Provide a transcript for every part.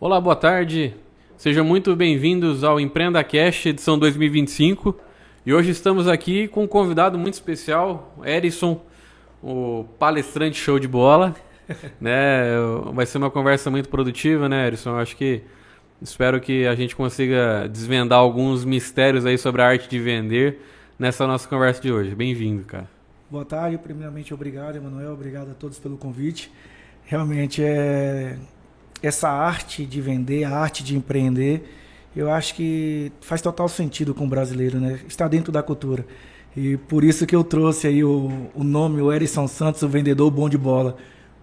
Olá, boa tarde. Sejam muito bem-vindos ao EmpreendaCast edição 2025. E hoje estamos aqui com um convidado muito especial, Erisson, o palestrante show de bola. Né? Vai ser uma conversa muito produtiva, né, Erisson? Espero que a gente consiga desvendar alguns mistérios aí sobre a arte de vender nessa nossa conversa de hoje. Bem-vindo, cara. Boa tarde, primeiramente obrigado, Emanuel, obrigado a todos pelo convite. Realmente essa arte de vender, a arte de empreender, eu acho que faz total sentido com o brasileiro, né? Está dentro da cultura. E por isso que eu trouxe aí o nome, o Erisson Santos, o vendedor bom de bola,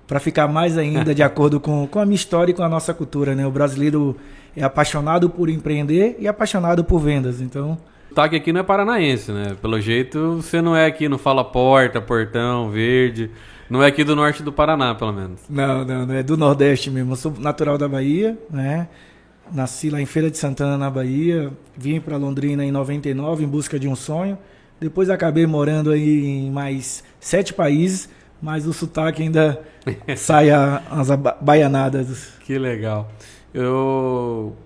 para ficar mais ainda de acordo com a minha história e com a nossa cultura, né? O brasileiro é apaixonado por empreender e apaixonado por vendas, então... O sotaque aqui não é paranaense, né? Pelo jeito, você não é aqui, não fala porta, portão, verde. Não é aqui do norte do Paraná, pelo menos. Não, é do Nordeste mesmo. Eu sou natural da Bahia, né? Nasci lá em Feira de Santana, na Bahia. Vim para Londrina em 99 em busca de um sonho. Depois acabei morando aí em mais 7 países, mas o sotaque ainda sai as baianadas. Que legal.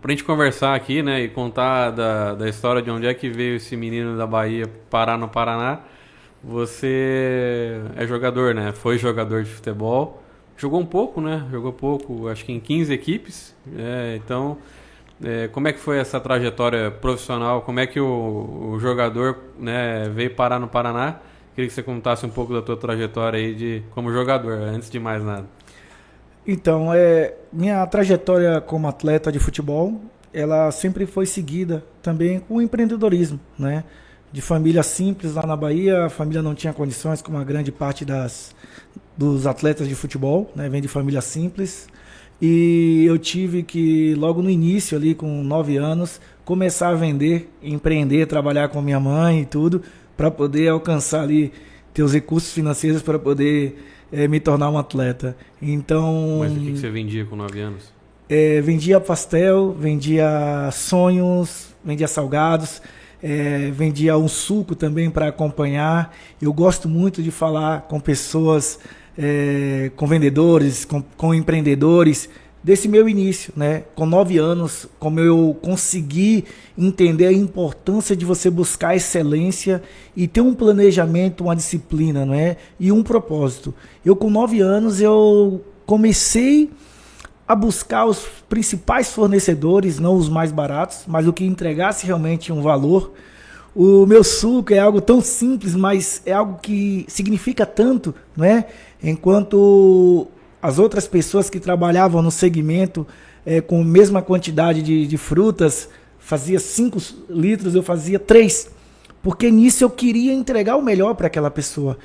Pra gente conversar aqui, né, e contar da história de onde é que veio esse menino da Bahia parar no Paraná, você é jogador, né? Foi jogador de futebol. Jogou um pouco, né? Jogou pouco, acho que em 15 equipes. Como é que foi essa trajetória profissional? Como é que o jogador, né, veio parar no Paraná? Queria que você contasse um pouco da tua trajetória aí como jogador, antes de mais nada. Então, minha trajetória como atleta de futebol, ela sempre foi seguida também com o empreendedorismo, né? De família simples lá na Bahia, a família não tinha condições, como a grande parte dos atletas de futebol, né? Vem de família simples. E eu tive que, logo no início, ali com 9 anos, começar a vender, empreender, trabalhar com minha mãe e tudo, para poder alcançar ali, ter os recursos financeiros para poder me tornar um atleta. Então, mas o que você vendia com 9 anos? Vendia pastel, vendia sonhos, vendia salgados, vendia um suco também para acompanhar. Eu gosto muito de falar com pessoas, com vendedores, com empreendedores, desse meu início, né? Com 9 anos, como eu consegui entender a importância de você buscar excelência e ter um planejamento, uma disciplina, não é? E um propósito. Eu, com 9 anos, eu comecei a buscar os principais fornecedores, não os mais baratos, mas o que entregasse realmente um valor. O meu suco é algo tão simples, mas é algo que significa tanto, não é? Enquanto as outras pessoas que trabalhavam no segmento com a mesma quantidade de frutas, fazia 5 litros, eu fazia 3. Porque nisso eu queria entregar o melhor para aquela pessoa.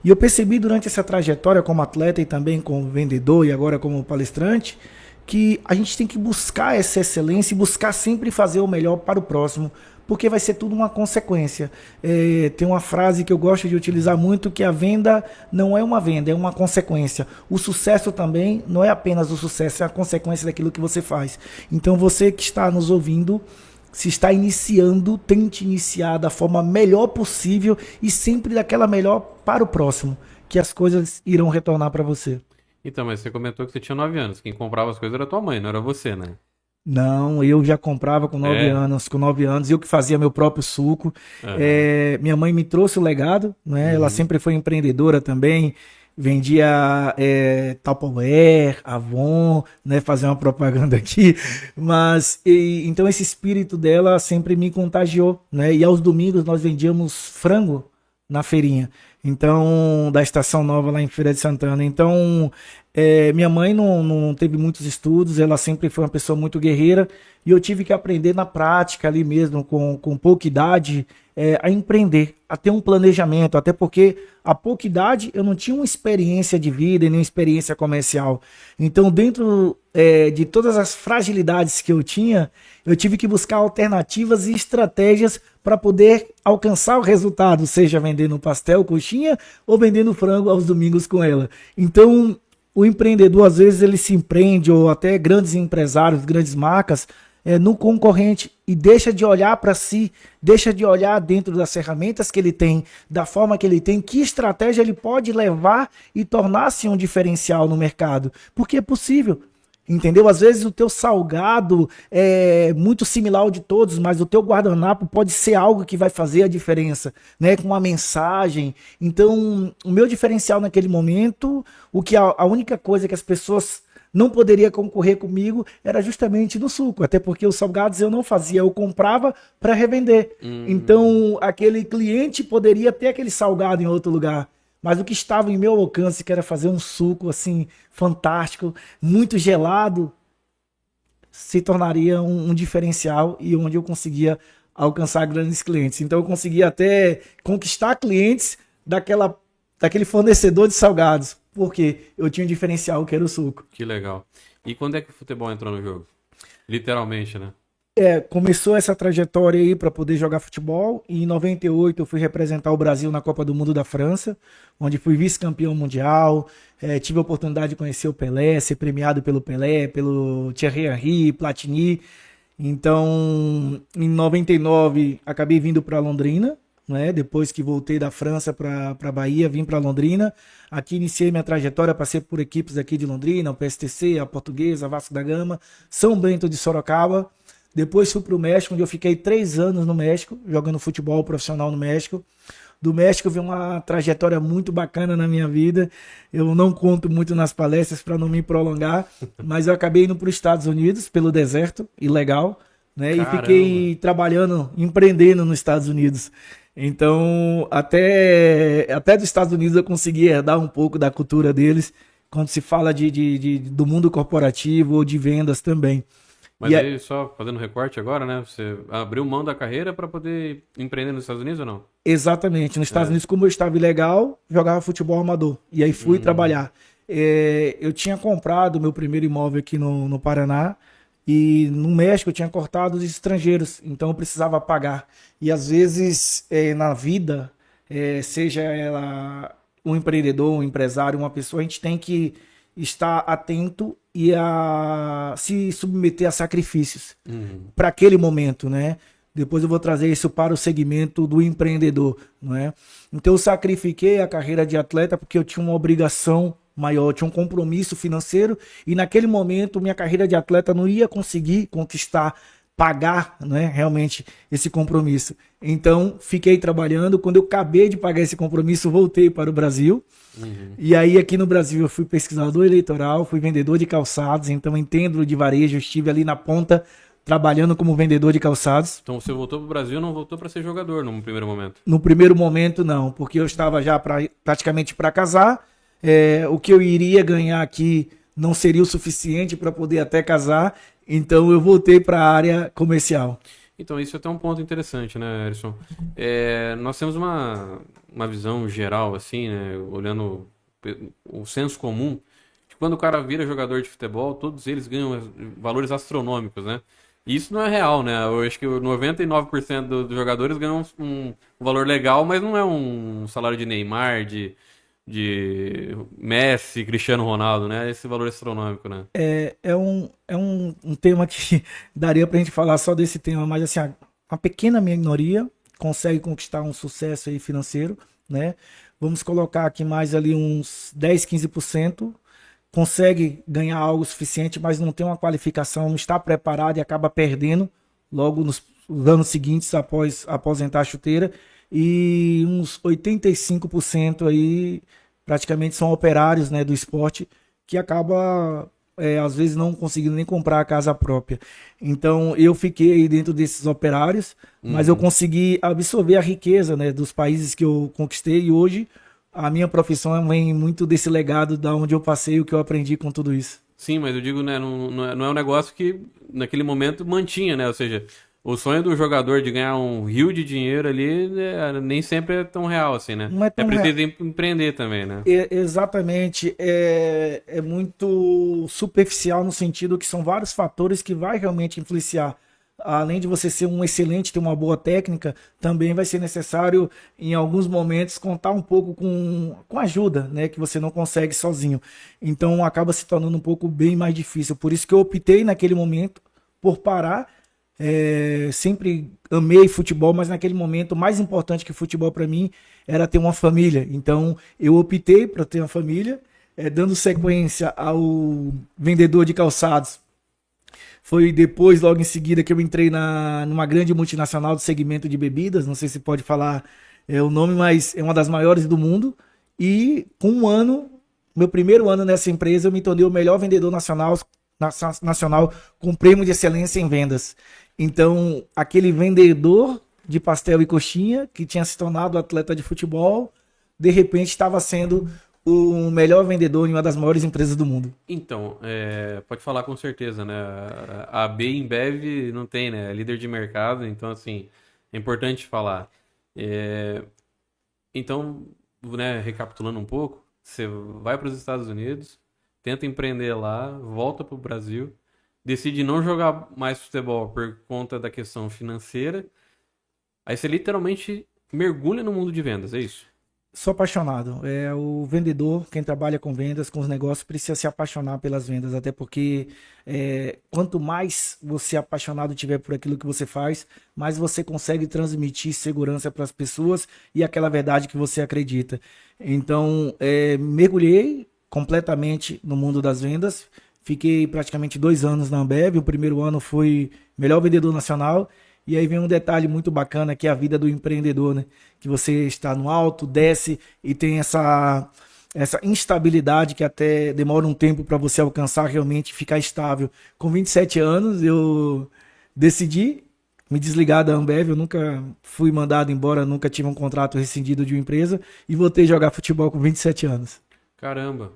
E eu percebi durante essa trajetória como atleta e também como vendedor e agora como palestrante, que a gente tem que buscar essa excelência e buscar sempre fazer o melhor para o próximo, porque vai ser tudo uma consequência. Tem uma frase que eu gosto de utilizar muito, que a venda não é uma venda, é uma consequência. O sucesso também não é apenas o sucesso, é a consequência daquilo que você faz. Então você que está nos ouvindo, se está iniciando, tente iniciar da forma melhor possível e sempre daquela melhor para o próximo, que as coisas irão retornar para você. Então, mas você comentou que você tinha 9 anos. Quem comprava as coisas era tua mãe, não era você, né? Não, eu já comprava com 9 anos. Com 9 anos, eu que fazia meu próprio suco. Uhum. Minha mãe me trouxe o legado, né? Ela sempre foi empreendedora também. Vendia Tupperware, Avon, né? Fazer uma propaganda aqui. Então esse espírito dela sempre me contagiou, né? E aos domingos nós vendíamos frango na feirinha. Então, da Estação Nova lá em Feira de Santana. Então, minha mãe não teve muitos estudos, ela sempre foi uma pessoa muito guerreira e eu tive que aprender na prática ali mesmo, com pouca idade, a empreender, a ter um planejamento, até porque a pouca idade eu não tinha uma experiência de vida e nem experiência comercial. Então, dentro de todas as fragilidades que eu tinha, eu tive que buscar alternativas e estratégias para poder alcançar o resultado, seja vendendo pastel, coxinha ou vendendo frango aos domingos com ela. Então, o empreendedor, às vezes, ele se empreende, ou até grandes empresários, grandes marcas, no concorrente e deixa de olhar para si, deixa de olhar dentro das ferramentas que ele tem, da forma que ele tem, que estratégia ele pode levar e tornar-se um diferencial no mercado. Porque é possível. entendeu? Às vezes o teu salgado é muito similar ao de todos, mas o teu guardanapo pode ser algo que vai fazer a diferença, né? Com uma mensagem. Então, o meu diferencial naquele momento, a única coisa que as pessoas não poderia concorrer comigo era justamente no suco, até porque os salgados eu não fazia, eu comprava para revender. Então, aquele cliente poderia ter aquele salgado em outro lugar. Mas o que estava em meu alcance, que era fazer um suco assim fantástico, muito gelado, se tornaria um diferencial e onde eu conseguia alcançar grandes clientes. Então eu conseguia até conquistar clientes daquele fornecedor de salgados, porque eu tinha um diferencial que era o suco. Que legal. E quando é que o futebol entrou no jogo? Literalmente, né? Começou essa trajetória aí para poder jogar futebol e em 98 eu fui representar o Brasil na Copa do Mundo da França, onde fui vice-campeão mundial, tive a oportunidade de conhecer o Pelé, ser premiado pelo Pelé, pelo Thierry Henry, Platini. Então, em 99 acabei vindo para Londrina, né? Depois que voltei da França para Bahia, vim para Londrina. Aqui iniciei minha trajetória, passei por equipes aqui de Londrina, o PSTC, a Portuguesa, a Vasco da Gama, São Bento de Sorocaba. Depois fui para o México, onde eu fiquei 3 anos no México, jogando futebol profissional no México. Do México vi uma trajetória muito bacana na minha vida. Eu não conto muito nas palestras para não me prolongar, mas eu acabei indo para os Estados Unidos, pelo deserto, ilegal, né? E fiquei trabalhando, empreendendo nos Estados Unidos. Então, até dos Estados Unidos eu consegui herdar um pouco da cultura deles, quando se fala do mundo corporativo ou de vendas também. Mas aí, só fazendo recorte agora, né? Você abriu mão da carreira para poder empreender nos Estados Unidos ou não? Exatamente. Nos Estados Unidos, como eu estava ilegal, jogava futebol amador. E aí fui trabalhar. Eu tinha comprado meu primeiro imóvel aqui no Paraná. E no México eu tinha cortado os estrangeiros. Então eu precisava pagar. E às vezes, na vida, seja ela um empreendedor, um empresário, uma pessoa, a gente tem que estar atento e a se submeter a sacrifícios para aquele momento, né? Depois eu vou trazer isso para o segmento do empreendedor, não é? Então eu sacrifiquei a carreira de atleta porque eu tinha uma obrigação maior, eu tinha um compromisso financeiro e naquele momento minha carreira de atleta não ia conseguir conquistar, pagar, né, realmente esse compromisso. Então fiquei trabalhando, quando eu acabei de pagar esse compromisso, voltei para o Brasil. E aí aqui no Brasil eu fui pesquisador eleitoral, fui vendedor de calçados, então entendo de varejo, estive ali na ponta trabalhando como vendedor de calçados. Então você voltou para o Brasil, não voltou para ser jogador no primeiro momento? No primeiro momento não, porque eu estava já praticamente para casar, o que eu iria ganhar aqui não seria o suficiente para poder até casar, então eu voltei para a área comercial. Então, isso é até um ponto interessante, né, Erison? Nós temos uma visão geral, assim, né, olhando o senso comum, que quando o cara vira jogador de futebol, todos eles ganham valores astronômicos, né? E isso não é real, né? Eu acho que 99% dos jogadores ganham um valor legal, mas não é um salário de Neymar, de Messi, Cristiano Ronaldo, né? Esse valor astronômico, né? É um tema que daria pra gente falar só desse tema, mas assim, uma pequena minoria consegue conquistar um sucesso aí financeiro, né? Vamos colocar aqui mais ali uns 10, 15%, consegue ganhar algo suficiente, mas não tem uma qualificação, não está preparado e acaba perdendo logo nos anos seguintes após aposentar a chuteira. E uns 85% aí praticamente são operários, né, do esporte que acaba às vezes não conseguindo nem comprar a casa própria. Então eu fiquei aí dentro desses operários, mas eu consegui absorver a riqueza, né, dos países que eu conquistei e hoje a minha profissão vem muito desse legado da onde eu passei, o que eu aprendi com tudo isso. Sim, mas eu digo, né, não é um negócio que naquele momento mantinha, né? Ou seja, o sonho do jogador de ganhar um rio de dinheiro ali nem sempre é tão real assim, né? Não é tão preciso empreender também, né? Exatamente. É muito superficial no sentido que são vários fatores que vai realmente influenciar. Além de você ser um excelente, ter uma boa técnica, também vai ser necessário, em alguns momentos, contar um pouco com ajuda, né? Que você não consegue sozinho. Então acaba se tornando um pouco bem mais difícil. Por isso que eu optei naquele momento por parar. Sempre amei futebol, mas naquele momento o mais importante que futebol para mim era ter uma família. Então eu optei para ter uma família, dando sequência ao vendedor de calçados, foi depois, logo em seguida, que eu entrei numa grande multinacional do segmento de bebidas. Não sei se pode falar o nome, mas é uma das maiores do mundo. E com um ano, meu primeiro ano nessa empresa, eu me tornei o melhor vendedor nacional com prêmio de excelência em vendas. Então, aquele vendedor de pastel e coxinha, que tinha se tornado atleta de futebol, de repente estava sendo o melhor vendedor em uma das maiores empresas do mundo. Então, pode falar com certeza, né? A AB InBev não tem, né? É líder de mercado, então, assim, é importante falar. Então, né, recapitulando um pouco, você vai para os Estados Unidos, tenta empreender lá, volta para o Brasil, decide não jogar mais futebol por conta da questão financeira, aí você literalmente mergulha no mundo de vendas, é isso? Sou apaixonado. O vendedor, quem trabalha com vendas, com os negócios, precisa se apaixonar pelas vendas, até porque quanto mais você apaixonado tiver por aquilo que você faz, mais você consegue transmitir segurança para as pessoas e aquela verdade que você acredita. Então, mergulhei completamente no mundo das vendas. Fiquei praticamente 2 anos na Ambev. O primeiro ano fui melhor vendedor nacional. E aí vem um detalhe muito bacana, que é a vida do empreendedor, né? Que você está no alto, desce e tem essa instabilidade que até demora um tempo para você alcançar realmente ficar estável. Com 27 anos, eu decidi me desligar da Ambev. Eu nunca fui mandado embora, nunca tive um contrato rescindido de uma empresa e voltei a jogar futebol com 27 anos. Caramba!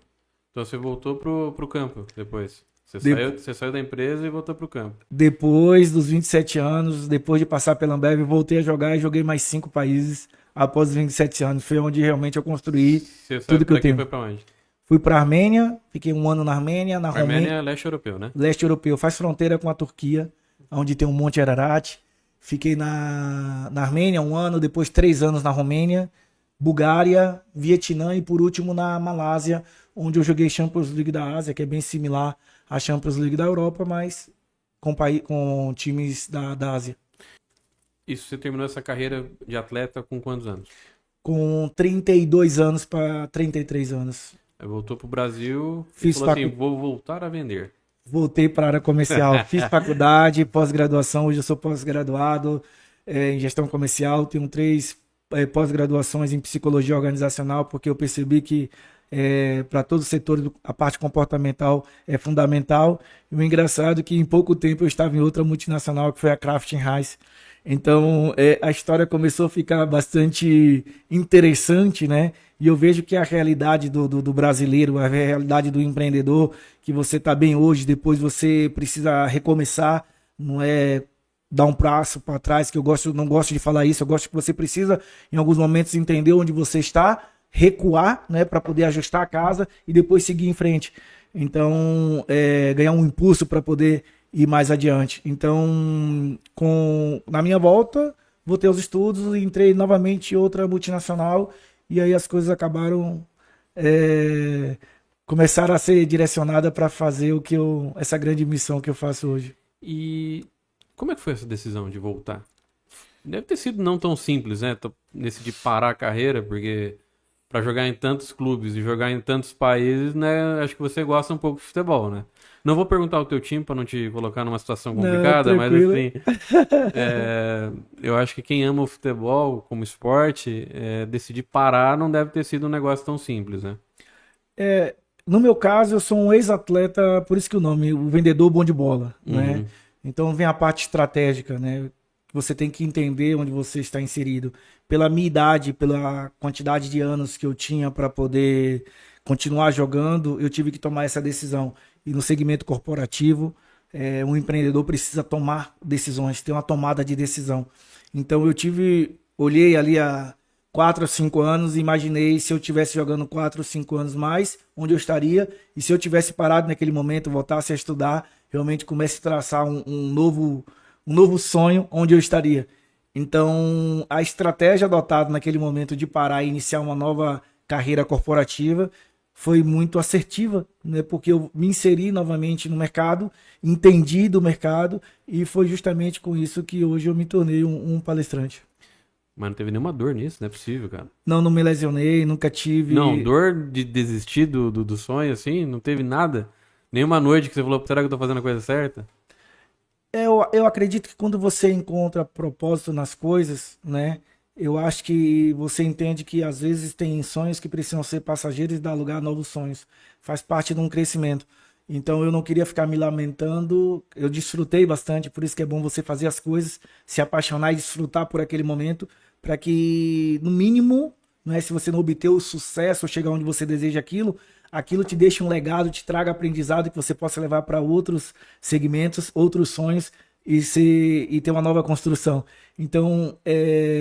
Então você voltou pro campo depois? Você saiu da empresa e voltou pro campo. Depois dos 27 anos, depois de passar pela Ambev, voltei a jogar e joguei mais 5 países após os 27 anos. Foi onde realmente eu construí tudo que eu tenho. Foi pra onde? Fui pra Armênia, fiquei um ano na Armênia. Armênia é leste europeu, né? Leste europeu, faz fronteira com a Turquia, onde tem o Monte Ararat. Fiquei na Armênia um ano, depois 3 anos na Romênia, Bulgária, Vietnã e por último na Malásia, onde eu joguei Champions League da Ásia, que é bem similar à Champions League da Europa, mas com times da Ásia. Isso, você terminou essa carreira de atleta com quantos anos? Com 32 anos para 33 anos. Aí voltou pro Brasil e Fiz falou assim, vou voltar a vender. Voltei para a área comercial. Fiz faculdade, pós-graduação. Hoje eu sou pós-graduado em gestão comercial. Tenho 3 pós-graduações em psicologia organizacional, porque eu percebi que para todo o setor a parte comportamental é fundamental. E o engraçado é que em pouco tempo eu estava em outra multinacional, que foi a Kraft Heinz. Então a história começou a ficar bastante interessante, né? E eu vejo que a realidade do brasileiro, a realidade do empreendedor, que você está bem hoje, depois você precisa recomeçar, não é dar um passo para trás, que não gosto de falar isso. Eu gosto que você precisa, em alguns momentos, entender onde você está, recuar, né, para poder ajustar a casa e depois seguir em frente. Então, ganhar um impulso para poder ir mais adiante. Então, na minha volta, voltei aos estudos e entrei novamente em outra multinacional e aí as coisas acabaram começaram a ser direcionadas para fazer essa grande missão que eu faço hoje. E como é que foi essa decisão de voltar? Deve ter sido não tão simples, né? Decidir parar a carreira, porque para jogar em tantos clubes e jogar em tantos países, né? Acho que você gosta um pouco de futebol, né? Não vou perguntar o teu time para não te colocar numa situação complicada, não, mas assim, eu acho que quem ama o futebol como esporte, decidir parar não deve ter sido um negócio tão simples, né? No meu caso, eu sou um ex-atleta, por isso que o nome, o vendedor bom de bola, né? Então vem a parte estratégica, né? Você tem que entender onde você está inserido. Pela minha idade, pela quantidade de anos que eu tinha para poder continuar jogando, eu tive que tomar essa decisão. E no segmento corporativo, um empreendedor precisa tomar decisões, ter uma tomada de decisão. Então olhei ali há 4 ou 5 anos e imaginei se eu estivesse jogando 4 ou 5 anos mais, onde eu estaria. E se eu tivesse parado naquele momento, voltasse a estudar, realmente comece a traçar um novo sonho onde eu estaria. Então, a estratégia adotada naquele momento de parar e iniciar uma nova carreira corporativa foi muito assertiva, né? Porque eu me inseri novamente no mercado, entendi do mercado e foi justamente com isso que hoje eu me tornei um palestrante. Mas não teve nenhuma dor nisso, não é possível, cara. Não me lesionei, nunca tive. Não, dor de desistir do sonho, assim, não teve nada? Nenhuma noite que você falou, será que eu tô fazendo a coisa certa? Eu acredito que quando você encontra propósito nas coisas, né? Eu acho que você entende que às vezes tem sonhos que precisam ser passageiros e dar lugar a novos sonhos. Faz parte de um crescimento. Então eu não queria ficar me lamentando. Eu desfrutei bastante, por isso que é bom você fazer as coisas, se apaixonar e desfrutar por aquele momento, para que, no mínimo, né, se você não obter o sucesso ou chegar onde você deseja aquilo, aquilo te deixe um legado, te traga aprendizado que você possa levar para outros segmentos, outros sonhos e ter uma nova construção. Então,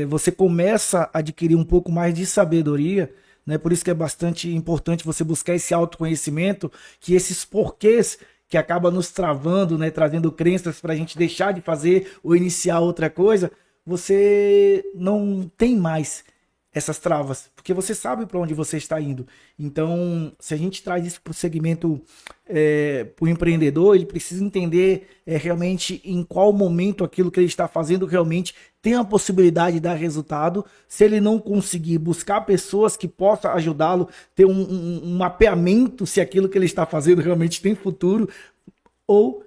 você começa a adquirir um pouco mais de sabedoria, né? Por isso que é bastante importante você buscar esse autoconhecimento, que esses porquês que acaba nos travando, né? Trazendo crenças para a gente deixar de fazer ou iniciar outra coisa, você não tem mais essas travas, porque você sabe para onde você está indo. Então, se a gente traz isso para o segmento, para o empreendedor, ele precisa entender realmente em qual momento aquilo que ele está fazendo realmente tem a possibilidade de dar resultado. Se ele não conseguir buscar pessoas que possam ajudá-lo, ter um mapeamento se aquilo que ele está fazendo realmente tem futuro, ou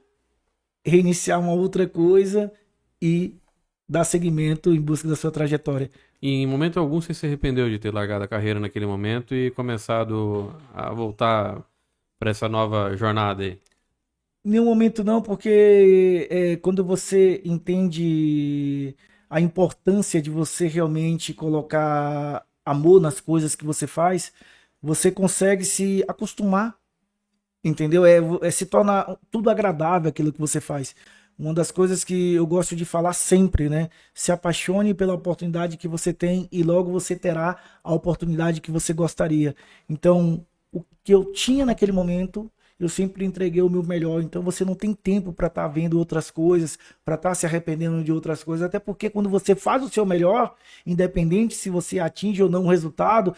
reiniciar uma outra coisa e dar seguimento em busca da sua trajetória. E em momento algum você se arrependeu de ter largado a carreira naquele momento e começado a voltar para essa nova jornada aí? Em nenhum momento não, porque quando você entende a importância de você realmente colocar amor nas coisas que você faz, você consegue se acostumar, entendeu? Se torna tudo agradável aquilo que você faz. Uma das coisas que eu gosto de falar sempre, né? Se apaixone pela oportunidade que você tem e logo você terá a oportunidade que você gostaria. Então, o que eu tinha naquele momento, eu sempre entreguei o meu melhor. Então, você não tem tempo para estar vendo outras coisas, para estar se arrependendo de outras coisas. Até porque quando você faz o seu melhor, independente se você atinge ou não o resultado,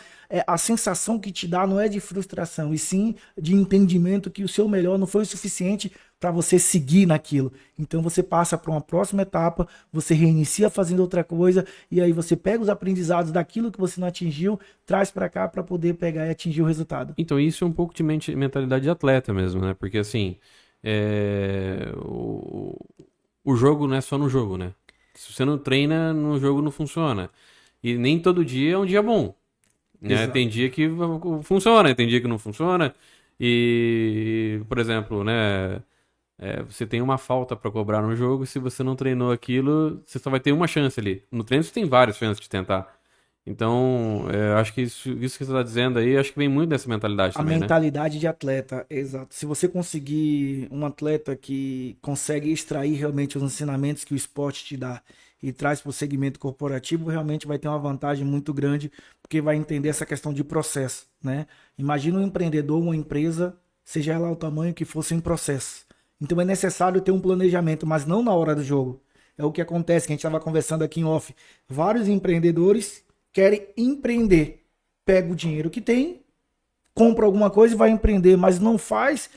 a sensação que te dá não é de frustração, e sim de entendimento que o seu melhor não foi o suficiente para você seguir naquilo. Então você passa para uma próxima etapa, você reinicia fazendo outra coisa, e aí você pega os aprendizados daquilo que você não atingiu, traz para cá para poder pegar e atingir o resultado. Então isso é um pouco de mentalidade de atleta mesmo, né? Porque assim, o jogo não é só no jogo, né? Se você não treina, no jogo não funciona. E nem todo dia é um dia bom, né? Tem dia que funciona, tem dia que não funciona. E, por exemplo, né? Você tem uma falta para cobrar no jogo, se você não treinou aquilo, você só vai ter uma chance ali. No treino você tem várias chances de tentar. Então, acho que isso que você está dizendo aí, acho que vem muito dessa mentalidade também, A mentalidade de atleta, exato. Se você conseguir um atleta que consegue extrair realmente os ensinamentos que o esporte te dá e traz para o segmento corporativo, realmente vai ter uma vantagem muito grande, porque vai entender essa questão de processo, né? Imagina um empreendedor, uma empresa, seja ela o tamanho que for, sem processo. Então é necessário ter um planejamento, mas não na hora do jogo. É o que acontece, que a gente estava conversando aqui em off. Vários empreendedores querem empreender. Pega o dinheiro que tem, compra alguma coisa e vai empreender, mas não faz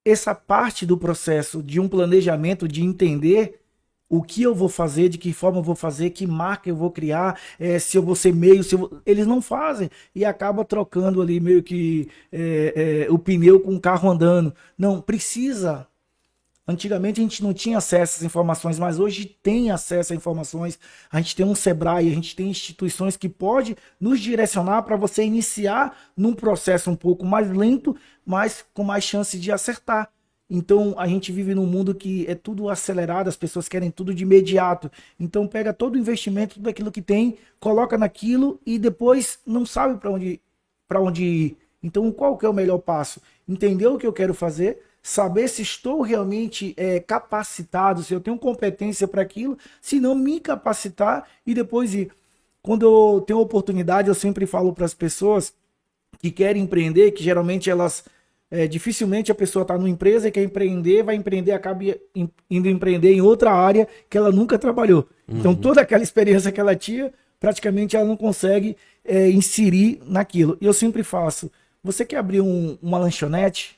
essa parte do processo de um planejamento, de entender o que eu vou fazer, de que forma eu vou fazer, que marca eu vou criar, se eu vou ser meio, eles não fazem e acaba trocando ali meio que o pneu com o carro andando. Não, precisa. Antigamente a gente não tinha acesso às informações, mas hoje tem acesso a informações. A gente tem um Sebrae, a gente tem instituições que podem nos direcionar para você iniciar num processo um pouco mais lento, mas com mais chance de acertar. Então a gente vive num mundo que é tudo acelerado, as pessoas querem tudo de imediato. Então pega todo o investimento, tudo aquilo que tem, coloca naquilo e depois não sabe para onde ir. Então qual que é o melhor passo? Entender o que eu quero fazer, saber se estou realmente capacitado, se eu tenho competência para aquilo, se não me capacitar e depois ir. Quando eu tenho oportunidade, eu sempre falo para as pessoas que querem empreender, que geralmente elas dificilmente a pessoa está numa empresa e quer empreender, vai empreender, acaba indo empreender em outra área que ela nunca trabalhou. Então toda aquela experiência que ela tinha, praticamente ela não consegue inserir naquilo. E eu sempre faço, você quer abrir uma lanchonete?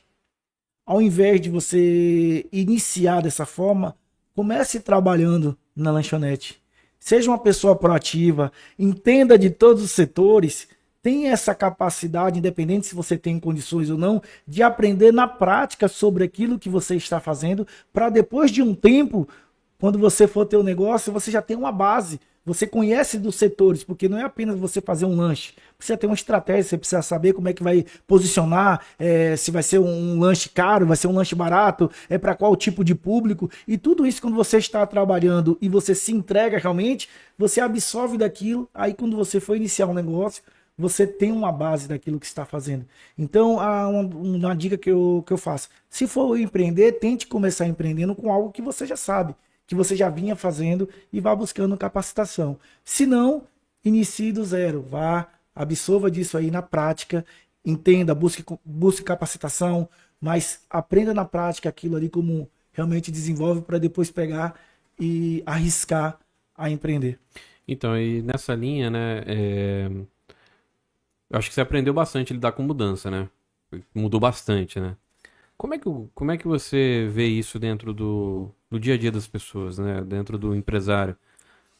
Ao invés de você iniciar dessa forma, comece trabalhando na lanchonete. seja uma pessoa proativa, entenda de todos os setores, tenha essa capacidade, independente se você tem condições ou não, de aprender na prática sobre aquilo que você está fazendo, para depois de um tempo, quando você for ter um negócio, você já tem uma base. Você conhece dos setores, porque não é apenas você fazer um lanche. Precisa ter uma estratégia, você precisa saber como é que vai posicionar, se vai ser um lanche caro, vai ser um lanche barato, para qual tipo de público. E tudo isso, quando você está trabalhando e você se entrega realmente, você absorve daquilo. Aí, quando você for iniciar um negócio, você tem uma base daquilo que está fazendo. Então, uma dica que eu faço. Se for empreender, tente começar empreendendo com algo que você já sabe, que você já vinha fazendo e vá buscando capacitação. Se não, inicie do zero. Vá, absorva disso aí na prática, entenda, busque capacitação, mas aprenda na prática aquilo ali como realmente desenvolve para depois pegar e arriscar a empreender. Então, e nessa linha, né, eu acho que você aprendeu bastante a lidar com mudança, né? Mudou bastante, né? Como é que você vê isso dentro do dia a dia das pessoas, né? Dentro do empresário?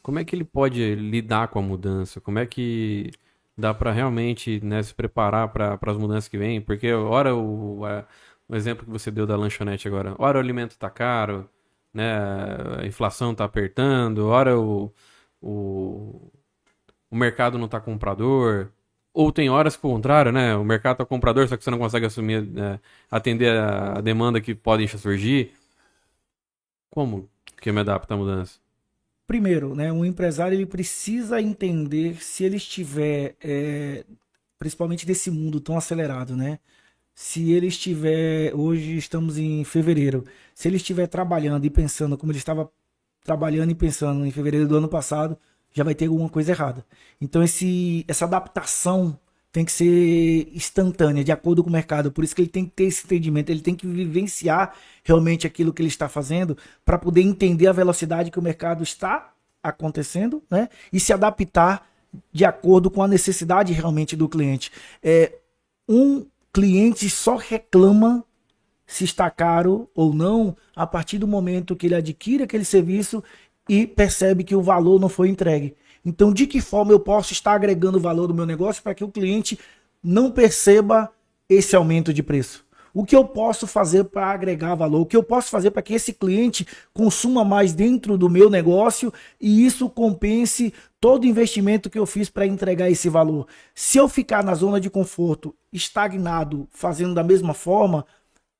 Como é que ele pode lidar com a mudança? Como é que dá para realmente, né, se preparar para as mudanças que vêm? Porque, ora, o exemplo que você deu da lanchonete agora, ora o alimento tá caro, né? A inflação tá apertando, ora o, o mercado não tá comprador. Ou tem horas que o contrário, né? O mercado tá comprador, só que você não consegue assumir, atender a demanda que pode surgir. Como que eu me adapto à mudança? Primeiro, né, um empresário ele precisa entender se ele estiver, principalmente nesse mundo tão acelerado, né? Se ele estiver, hoje estamos em fevereiro, se ele estiver trabalhando e pensando como ele estava trabalhando e pensando em fevereiro do ano passado, já vai ter alguma coisa errada. Então essa adaptação tem que ser instantânea, de acordo com o mercado. Por isso que ele tem que ter esse entendimento, ele tem que vivenciar realmente aquilo que ele está fazendo para poder entender a velocidade que o mercado está acontecendo, né? E se adaptar de acordo com a necessidade realmente do cliente. Um cliente só reclama se está caro ou não a partir do momento que ele adquire aquele serviço e percebe que o valor não foi entregue. Então, de que forma eu posso estar agregando valor no meu negócio para que o cliente não perceba esse aumento de preço? O que eu posso fazer para agregar valor? O que eu posso fazer para que esse cliente consuma mais dentro do meu negócio e isso compense todo o investimento que eu fiz para entregar esse valor? Se eu ficar na zona de conforto, estagnado, fazendo da mesma forma,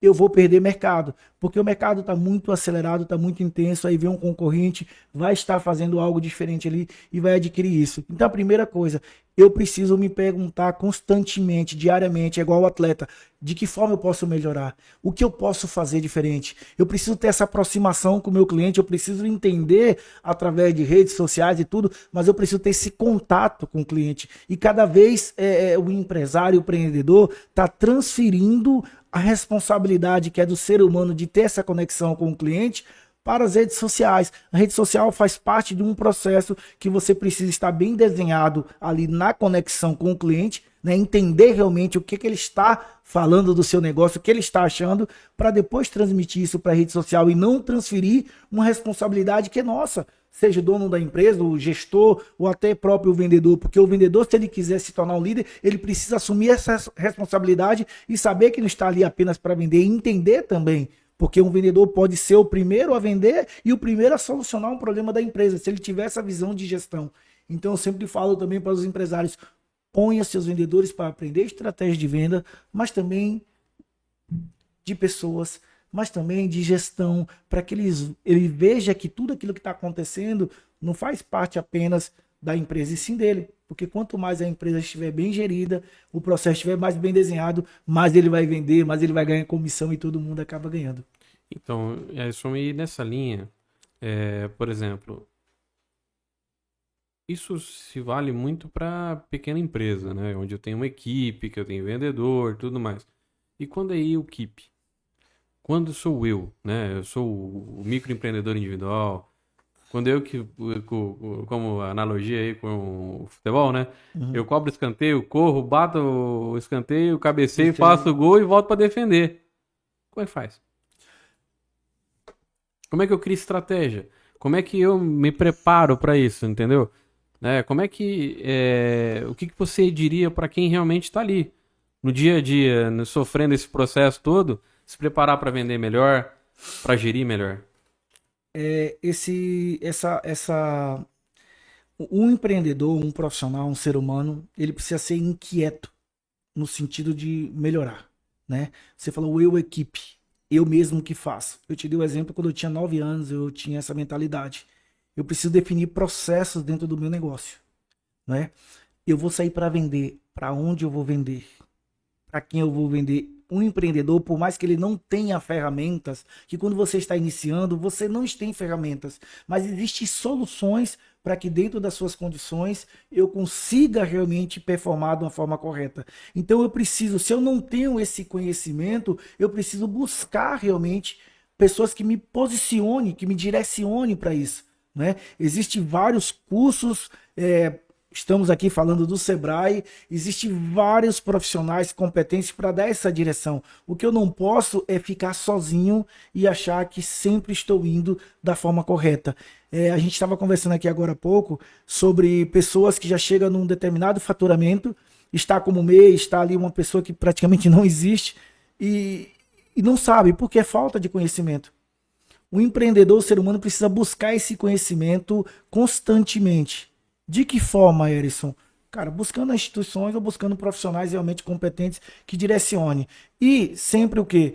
eu vou perder mercado, porque o mercado está muito acelerado, está muito intenso, aí vem um concorrente, vai estar fazendo algo diferente ali e vai adquirir isso. Então a primeira coisa, eu preciso me perguntar constantemente, diariamente, igual o atleta, de que forma eu posso melhorar? O que eu posso fazer diferente? Eu preciso ter essa aproximação com o meu cliente, eu preciso entender através de redes sociais e tudo, mas eu preciso ter esse contato com o cliente. E cada vez o empresário, o empreendedor, está transferindo a responsabilidade que é do ser humano de ter essa conexão com o cliente para as redes sociais. A rede social faz parte de um processo que você precisa estar bem desenhado ali na conexão com o cliente, né? Entender realmente o que ele está falando do seu negócio, o que ele está achando, para depois transmitir isso para a rede social e não transferir uma responsabilidade que é nossa, seja o dono da empresa, o gestor ou até próprio o vendedor, porque o vendedor, se ele quiser se tornar um líder, ele precisa assumir essa responsabilidade e saber que não está ali apenas para vender e entender também, porque um vendedor pode ser o primeiro a vender e o primeiro a solucionar um problema da empresa, se ele tiver essa visão de gestão. Então eu sempre falo também para os empresários, ponha seus vendedores para aprender estratégia de venda, mas também de pessoas, mas também de gestão, para que ele veja que tudo aquilo que está acontecendo não faz parte apenas da empresa e sim dele. Porque quanto mais a empresa estiver bem gerida, o processo estiver mais bem desenhado, mais ele vai vender, mais ele vai ganhar comissão e todo mundo acaba ganhando. Então, aí nessa linha, por exemplo, isso se vale muito para pequena empresa, né? Onde eu tenho uma equipe, que eu tenho vendedor, tudo mais. E quando é eu, equipe? Quando sou eu, né? Eu sou o microempreendedor individual. Quando eu que, como analogia aí com o futebol, né? Eu cobro escanteio, corro, bato o escanteio, cabeceio, faço o gol e volto para defender. Como é que faz? Como é que eu crio estratégia? como é que eu me preparo para isso, entendeu? Como é que, o que que você diria para quem realmente está ali, no dia a dia, né, sofrendo esse processo todo, se preparar para vender melhor, para gerir melhor? Um empreendedor, um profissional, um ser humano, ele precisa ser inquieto no sentido de melhorar, né? Você falou eu equipe, eu mesmo que faço. Eu te dei o exemplo quando eu tinha 9 anos, eu tinha essa mentalidade. Eu preciso definir processos dentro do meu negócio, né? Eu vou sair para vender, para onde eu vou vender, para quem eu vou vender. Um empreendedor, por mais que ele não tenha ferramentas, que quando você está iniciando, você não tem ferramentas, mas existem soluções para que dentro das suas condições eu consiga realmente performar de uma forma correta. Então eu preciso, se eu não tenho esse conhecimento, eu preciso buscar realmente pessoas que me posicione, que me direcione para isso, né? Existem vários cursos, estamos aqui falando do Sebrae, existem vários profissionais competentes para dar essa direção. O que eu não posso é ficar sozinho e achar que sempre estou indo da forma correta. A gente estava conversando aqui agora há pouco sobre pessoas que já chegam num determinado faturamento, está como MEI, está ali uma pessoa que praticamente não existe e não sabe, porque é falta de conhecimento. O empreendedor, o ser humano, precisa buscar esse conhecimento constantemente. De que forma, Erison? Cara, buscando instituições ou buscando profissionais realmente competentes que direcione. E sempre o quê?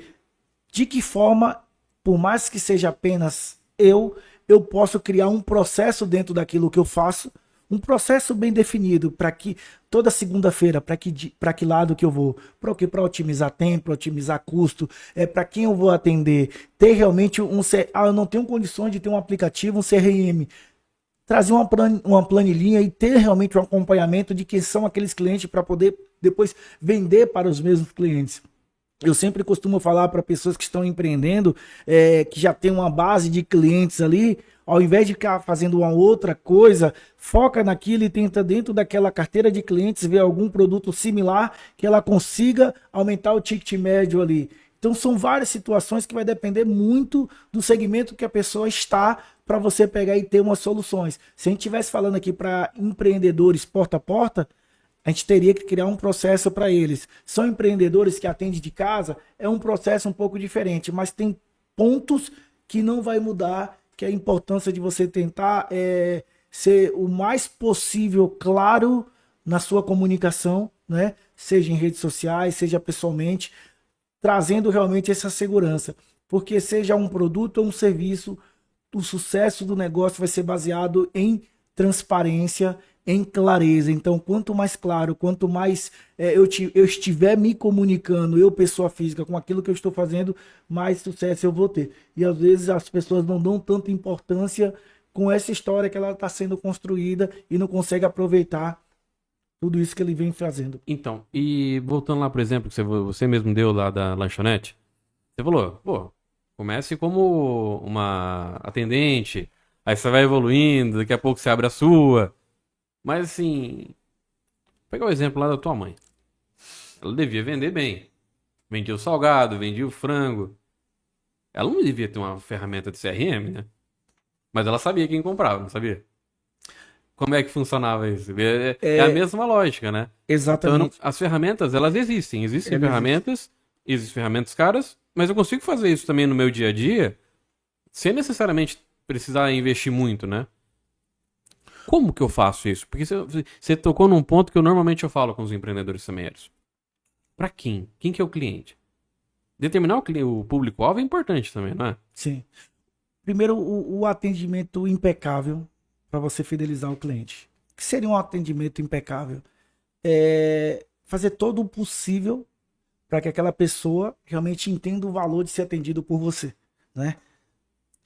De que forma, por mais que seja apenas eu posso criar um processo dentro daquilo que eu faço, um processo bem definido para que toda segunda-feira, para que lado que eu vou, para o que? Para otimizar tempo, otimizar custo, para quem eu vou atender, ter realmente eu não tenho condições de ter um aplicativo, um CRM, trazer uma planilhinha e ter realmente um acompanhamento de quem são aqueles clientes para poder depois vender para os mesmos clientes. Eu sempre costumo falar para pessoas que estão empreendendo, que já tem uma base de clientes ali, ao invés de ficar fazendo uma outra coisa, foca naquilo e tenta dentro daquela carteira de clientes ver algum produto similar que ela consiga aumentar o ticket médio ali. Então são várias situações que vai depender muito do segmento que a pessoa está para você pegar e ter umas soluções. Se a gente estivesse falando aqui para empreendedores porta a porta, a gente teria que criar um processo para eles. São empreendedores que atendem de casa, é um processo um pouco diferente, mas tem pontos que não vai mudar, que é a importância de você tentar ser o mais possível claro na sua comunicação, né? Seja em redes sociais, seja pessoalmente, trazendo realmente essa segurança. Porque seja um produto ou um serviço, o sucesso do negócio vai ser baseado em transparência, em clareza. Então, quanto mais claro, quanto mais eu estiver me comunicando, eu, pessoa física, com aquilo que eu estou fazendo, mais sucesso eu vou ter. E às vezes as pessoas não dão tanta importância com essa história que ela está sendo construída e não consegue aproveitar tudo isso que ele vem fazendo. Então, e voltando lá, por exemplo, que você mesmo deu lá da lanchonete, você falou, pô, comece como uma atendente, aí você vai evoluindo, daqui a pouco você abre a sua. Mas assim, vou pegar o exemplo lá da tua mãe. Ela devia vender bem. Vendia o salgado, vendia o frango. Ela não devia ter uma ferramenta de CRM, né? Mas ela sabia quem comprava, não sabia? Como é que funcionava isso? É a mesma lógica, né? Exatamente. Então, as ferramentas, elas existem. Existem ferramentas caras, mas eu consigo fazer isso também no meu dia a dia, sem necessariamente precisar investir muito, né? Como que eu faço isso? Porque você tocou num ponto que eu normalmente falo com os empreendedores também. Para quem? Quem que é o cliente? Determinar o público-alvo é importante também, não é? Sim. Primeiro, o atendimento impecável para você fidelizar o cliente. O que seria um atendimento impecável? Fazer todo o possível para que aquela pessoa realmente entenda o valor de ser atendido por você, né?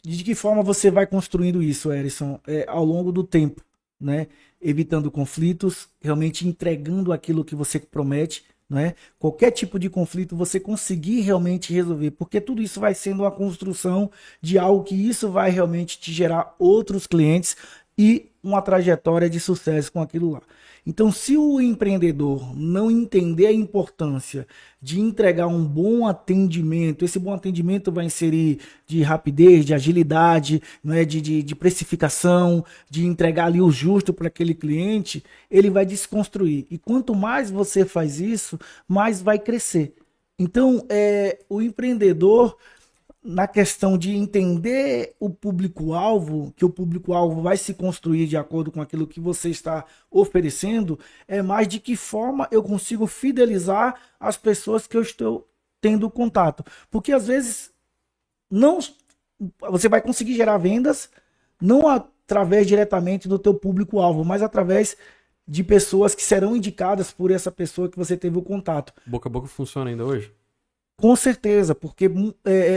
De que forma você vai construindo isso, Erison? Ao longo do tempo, né? Evitando conflitos, realmente entregando aquilo que você promete, né? Qualquer tipo de conflito você conseguir realmente resolver, porque tudo isso vai sendo uma construção de algo que isso vai realmente te gerar outros clientes e uma trajetória de sucesso com aquilo lá. Então, se o empreendedor não entender a importância de entregar um bom atendimento, esse bom atendimento vai inserir de rapidez, de agilidade, não é, de precificação, de entregar ali o justo para aquele cliente, ele vai desconstruir. E quanto mais você faz isso, mais vai crescer. Então, o empreendedor, na questão de entender o público-alvo, que o público-alvo vai se construir de acordo com aquilo que você está oferecendo, é mais de que forma eu consigo fidelizar as pessoas que eu estou tendo contato. Porque às vezes não, você vai conseguir gerar vendas não através diretamente do teu público-alvo, mas através de pessoas que serão indicadas por essa pessoa que você teve o contato. Boca a boca funciona ainda hoje? Com certeza, porque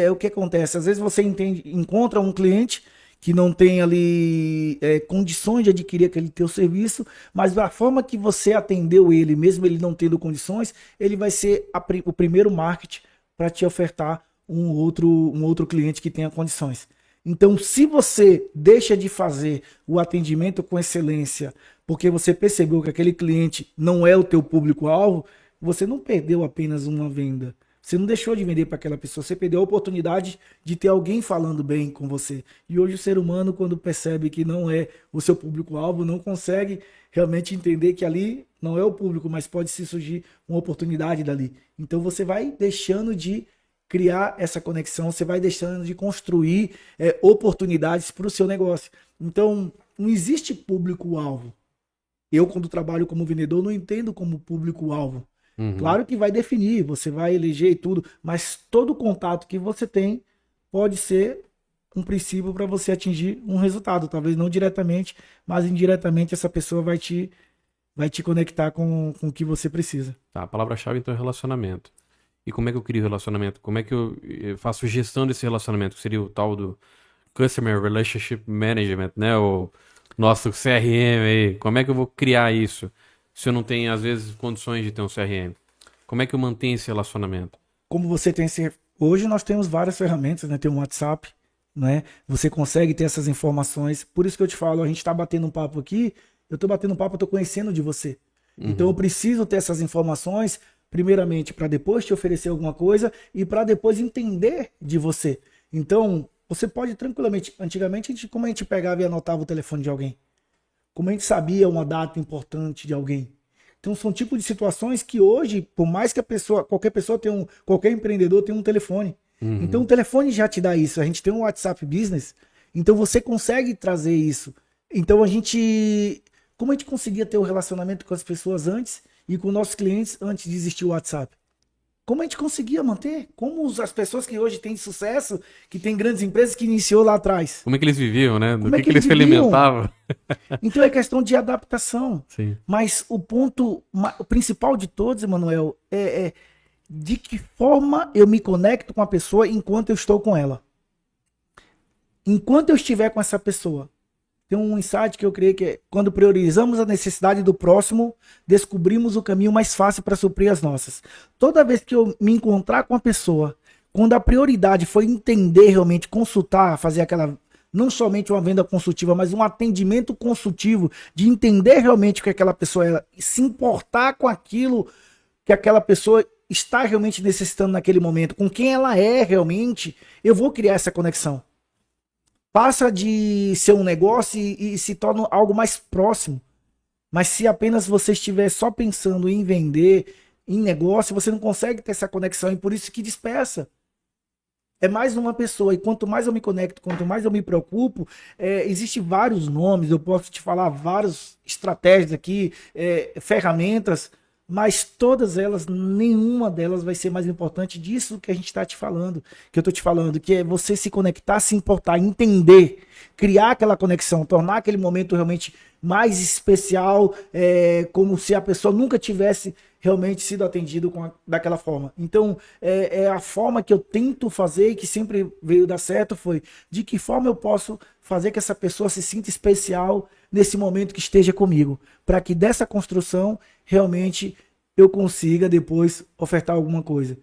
o que acontece? Às vezes você encontra um cliente que não tem ali condições de adquirir aquele teu serviço, mas a forma que você atendeu ele, mesmo ele não tendo condições, ele vai ser o primeiro marketing para te ofertar um outro cliente que tenha condições. Então, se você deixa de fazer o atendimento com excelência, porque você percebeu que aquele cliente não é o teu público-alvo, você não perdeu apenas uma venda. Você não deixou de vender para aquela pessoa, você perdeu a oportunidade de ter alguém falando bem com você. E hoje o ser humano, quando percebe que não é o seu público-alvo, não consegue realmente entender que ali não é o público, mas pode se surgir uma oportunidade dali. Então você vai deixando de criar essa conexão, você vai deixando de construir oportunidades para o seu negócio. Então não existe público-alvo. Eu, quando trabalho como vendedor, não entendo como público-alvo. Uhum. Claro que vai definir, você vai eleger e tudo, mas todo contato que você tem pode ser um princípio para você atingir um resultado. Talvez não diretamente, mas indiretamente essa pessoa vai te conectar com o que você precisa. Tá, a palavra-chave então é relacionamento. E como é que eu crio relacionamento? Como é que eu faço gestão desse relacionamento? Que seria o tal do Customer Relationship Management, né? O nosso CRM aí. Como é que eu vou criar isso? Se eu não tenho, às vezes, condições de ter um CRM? Como é que eu mantenho esse relacionamento? Como você tem hoje nós temos várias ferramentas, né? Tem um WhatsApp, né? Você consegue ter essas informações. Por isso que eu te falo, a gente está batendo um papo aqui, eu estou batendo um papo, eu estou conhecendo de você. Uhum. Então eu preciso ter essas informações, primeiramente, para depois te oferecer alguma coisa e para depois entender de você. Então, você pode tranquilamente... Antigamente, como a gente pegava e anotava o telefone de alguém? Como a gente sabia uma data importante de alguém. Então são tipos de situações que hoje, por mais que qualquer pessoa tenha qualquer empreendedor tem um telefone. Uhum. Então o telefone já te dá isso. A gente tem um WhatsApp Business, então você consegue trazer isso. Então como a gente conseguia ter o relacionamento com as pessoas antes e com nossos clientes antes de existir o WhatsApp? Como a gente conseguia manter? Como as pessoas que hoje têm sucesso, que têm grandes empresas, que iniciou lá atrás? Como é que eles viviam, né? Do que eles se alimentavam? Então é questão de adaptação. Sim. Mas o principal de todos, Emanuel, é de que forma eu me conecto com a pessoa enquanto eu estou com ela. Enquanto eu estiver com essa pessoa. Tem um insight que eu creio que é: quando priorizamos a necessidade do próximo, descobrimos o caminho mais fácil para suprir as nossas. Toda vez que eu me encontrar com a pessoa, quando a prioridade foi entender realmente, consultar, fazer aquela, não somente uma venda consultiva, mas um atendimento consultivo, de entender realmente o que aquela pessoa é, e se importar com aquilo que aquela pessoa está realmente necessitando naquele momento, com quem ela é realmente, eu vou criar essa conexão. Passa de ser um negócio e se torna algo mais próximo. Mas se apenas você estiver só pensando em vender, em negócio, você não consegue ter essa conexão e por isso que dispersa. É mais uma pessoa e quanto mais eu me conecto, quanto mais eu me preocupo, existem vários nomes, eu posso te falar várias estratégias aqui, ferramentas, mas todas elas, nenhuma delas vai ser mais importante disso que a gente está te falando, que eu estou te falando, que é você se conectar, se importar, entender, criar aquela conexão, tornar aquele momento realmente mais especial, como se a pessoa nunca tivesse realmente sido atendido daquela forma. Então, a forma que eu tento fazer e que sempre veio dar certo foi de que forma eu posso fazer que essa pessoa se sinta especial nesse momento que esteja comigo, para que dessa construção realmente eu consiga depois ofertar alguma coisa.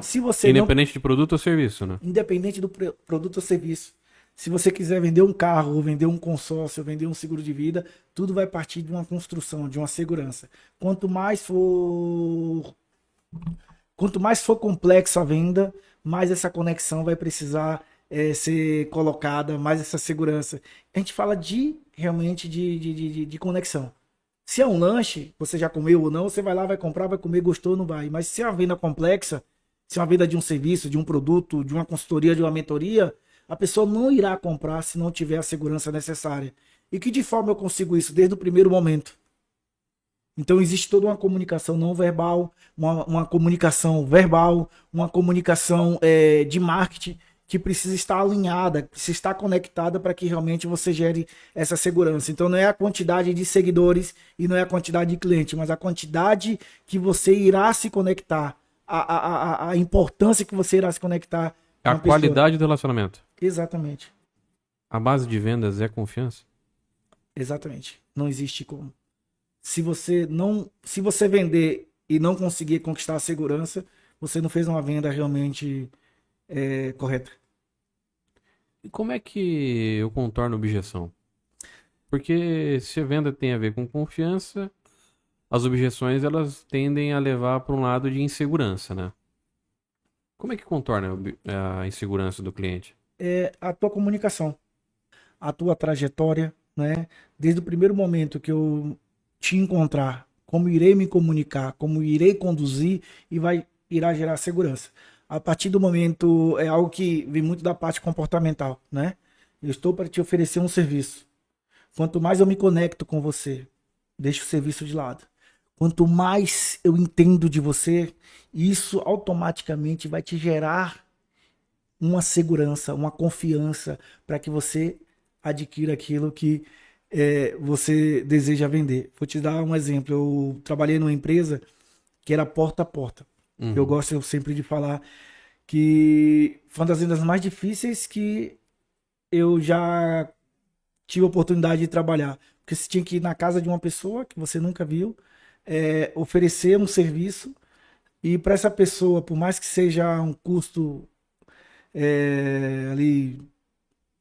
Se você independente de produto ou serviço, né? Independente do produto ou serviço. Se você quiser vender um carro, ou vender um consórcio, ou vender um seguro de vida, tudo vai partir de uma construção, de uma segurança. Quanto mais for complexa a venda, mais essa conexão vai precisar ser colocada, mais essa segurança. A gente fala realmente de conexão. Se é um lanche, você já comeu ou não, você vai lá, vai comprar, vai comer, gostou ou não vai. Mas se é uma venda complexa, se é uma venda de um serviço, de um produto, de uma consultoria, de uma mentoria, a pessoa não irá comprar se não tiver a segurança necessária. E que de forma eu consigo isso? Desde o primeiro momento. Então existe toda uma comunicação não verbal, uma comunicação verbal, uma comunicação de marketing que precisa estar alinhada, precisa estar conectada para que realmente você gere essa segurança. Então não é a quantidade de seguidores e não é a quantidade de cliente, mas a quantidade que você irá se conectar, a importância que você irá se conectar com A qualidade do relacionamento. Exatamente. A base de vendas é confiança? Exatamente. Não existe como. Se você vender e não conseguir conquistar a segurança, você não fez uma venda realmente correta. E como é que eu contorno objeção? Porque se a venda tem a ver com confiança, as objeções elas tendem a levar para um lado de insegurança, né? Como é que contorna a insegurança do cliente? É a tua comunicação, a tua trajetória, né? Desde o primeiro momento que eu te encontrar, como irei me comunicar, como irei conduzir e irá gerar segurança. A partir do momento, é algo que vem muito da parte comportamental, né? Eu estou para te oferecer um serviço. Quanto mais eu me conecto com você, deixo o serviço de lado. Quanto mais eu entendo de você, isso automaticamente vai te gerar uma segurança, uma confiança para que você adquira aquilo que você deseja vender. Vou te dar um exemplo. Eu trabalhei numa empresa que era porta a porta. Eu gosto sempre de falar que foi uma das vendas mais difíceis que eu já tive a oportunidade de trabalhar. Porque você tinha que ir na casa de uma pessoa que você nunca viu, oferecer um serviço, e para essa pessoa, por mais que seja um custo ali